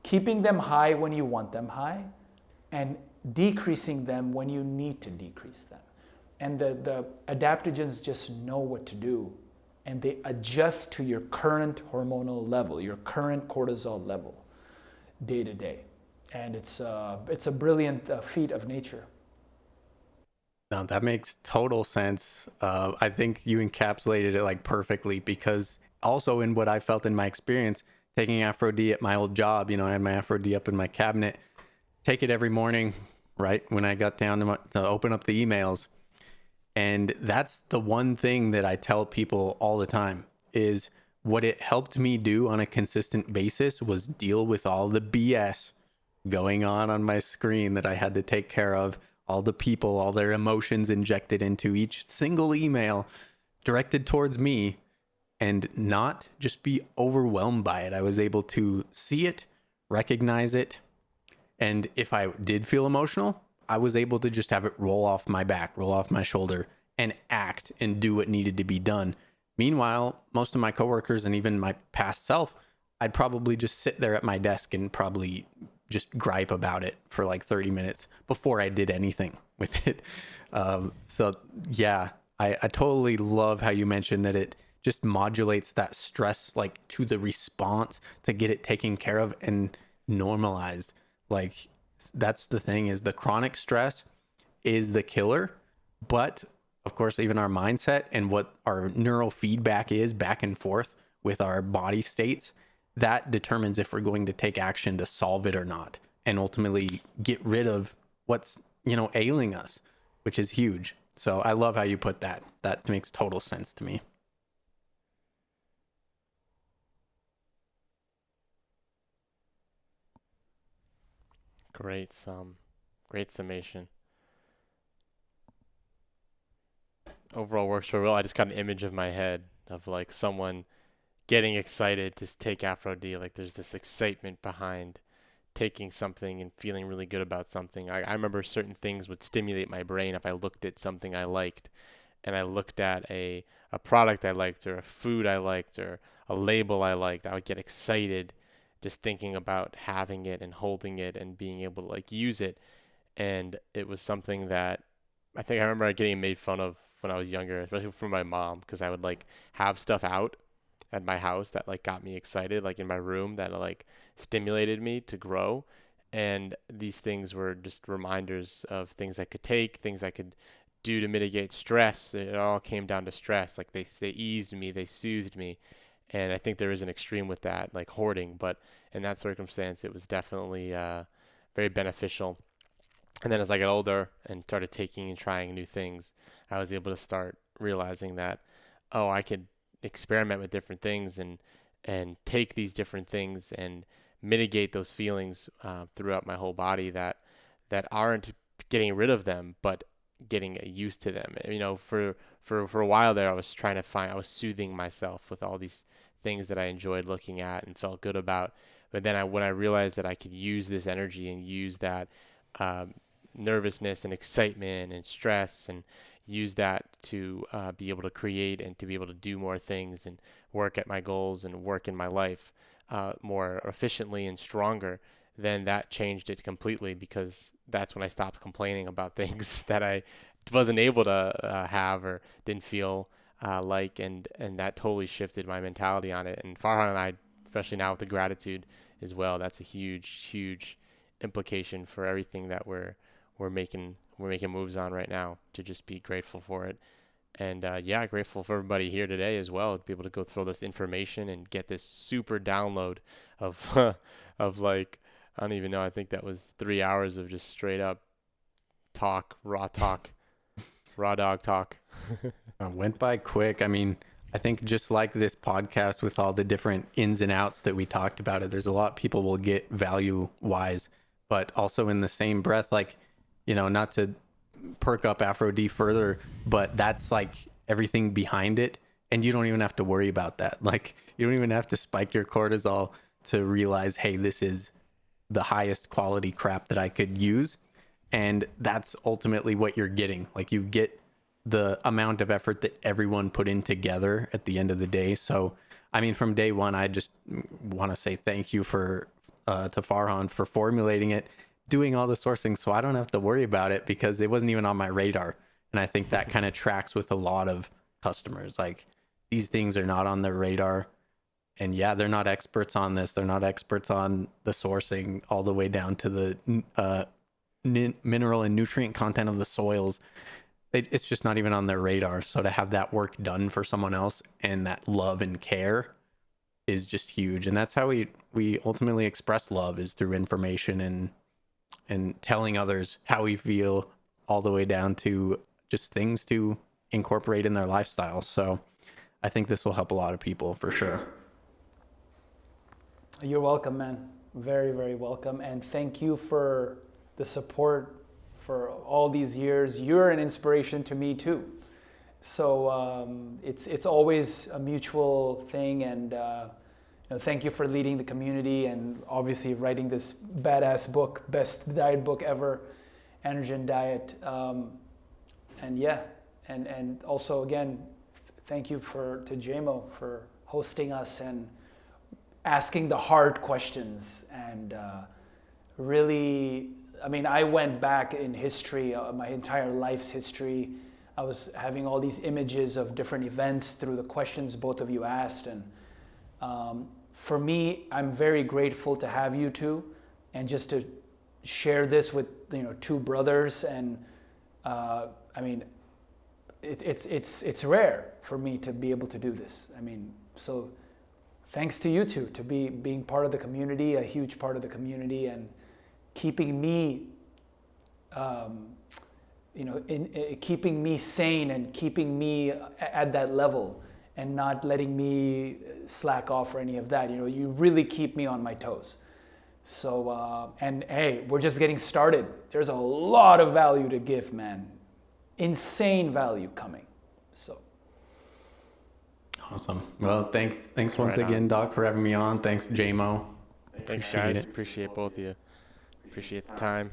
keeping them high when you want them high, and decreasing them when you need to decrease them. And the adaptogens just know what to do and they adjust to your current hormonal level, your current cortisol level, day to day. And it's a brilliant feat of nature. No, that makes total sense. I think you encapsulated it like perfectly, because also in what I felt in my experience taking aphro-d at my old job, I had my aphro-d up in my cabinet, take it every morning, right when I got down to open up the emails. And that's the one thing that I tell people all the time, is what it helped me do on a consistent basis was deal with all the BS going on my screen that I had to take care of, all the people, all their emotions injected into each single email directed towards me, and not just be overwhelmed by it. I was able to see it, recognize it, and if I did feel emotional, I was able to just have it roll off my back, roll off my shoulder, and act and do what needed to be done. Meanwhile, most of my coworkers and even my past self, I'd probably just sit there at my desk and probably just gripe about it for like 30 minutes before I did anything with it. So yeah, I totally love how you mentioned that it just modulates that stress like to the response to get it taken care of and normalized. Like, that's the thing, is the chronic stress is the killer. But of course, even our mindset and what our neural feedback is back and forth with our body states, that determines if we're going to take action to solve it or not, and ultimately get rid of what's, ailing us, which is huge. So I love how you put that. That makes total sense to me. Great summation. Overall works so well. I just got an image of my head of like someone getting excited to take aphro-d. Like there's this excitement behind taking something and feeling really good about something. I remember certain things would stimulate my brain if I looked at something I liked, and I looked at a product I liked, or a food I liked, or a label I liked. I would get excited just thinking about having it and holding it and being able to like use it. And it was something that I think I remember getting made fun of when I was younger, especially from my mom, because I would like have stuff out at my house that like got me excited, like in my room, that like stimulated me to grow. And these things were just reminders of things I could take, things I could do to mitigate stress. It all came down to stress. Like they eased me, they soothed me. And I think there is an extreme with that, like hoarding, but in that circumstance, it was definitely very beneficial. And then as I got older and started taking and trying new things, I was able to start realizing that, oh, I could experiment with different things and take these different things and mitigate those feelings throughout my whole body that aren't getting rid of them, but getting used to them. For a while there, I was soothing myself with all these things that I enjoyed looking at and felt good about. But then when I realized that I could use this energy and use that nervousness and excitement and stress and use that to be able to create and to be able to do more things and work at my goals and work in my life more efficiently and stronger, then that changed it completely, because that's when I stopped complaining about things that I wasn't able to have or didn't feel like, and that totally shifted my mentality on it. And Farhan and I, especially now with the gratitude as well, that's a huge implication for everything that we're making moves on right now, to just be grateful for it. And grateful for everybody here today as well, to be able to go through this information and get this super download of of like, I don't even know, I think that was 3 hours of just straight up raw dog talk. Went by quick. I mean, I think just like this podcast with all the different ins and outs that we talked about, there's a lot people will get value wise, but also in the same breath, like, not to perk up aphro-d further, but that's like everything behind it. And you don't even have to worry about that. Like, you don't even have to spike your cortisol to realize, hey, this is the highest quality crap that I could use. And that's ultimately what you're getting. Like, you get the amount of effort that everyone put in together at the end of the day. So, I mean, from day one, I just want to say thank you to Farhan for formulating it, doing all the sourcing, so I don't have to worry about it, because it wasn't even on my radar. And I think that kind of tracks with a lot of customers. Like, these things are not on their radar. And yeah, they're not experts on this. They're not experts on the sourcing all the way down to the mineral and nutrient content of the soils. It's just not even on their radar. So to have that work done for someone else and that love and care is just huge. And that's how we ultimately express love, is through information and telling others how we feel, all the way down to just things to incorporate in their lifestyle. So I think this will help a lot of people for sure. You're welcome, man. Very, very welcome. And thank you for the support for all these years. You're an inspiration to me too. So it's always a mutual thing. And thank you for leading the community and obviously writing this badass book, best diet book ever, Androgen Diet. And also again, thank you to JMO for hosting us and asking the hard questions. And really, I mean, I went back in history, my entire life's history. I was having all these images of different events through the questions both of you asked. And for me, I'm very grateful to have you two and just to share this with two brothers. And I mean, it's rare for me to be able to do this. I mean, so thanks to you two to being part of the community, a huge part of the community, and keeping me, keeping me sane and keeping me at that level and not letting me slack off or any of that. You really keep me on my toes. So, and hey, we're just getting started. There's a lot of value to give, man. Insane value coming. So. Awesome. Well, thanks once again, Doc, for having me on. Thanks, JMO. Thanks, guys. Appreciate both of you. Appreciate the time.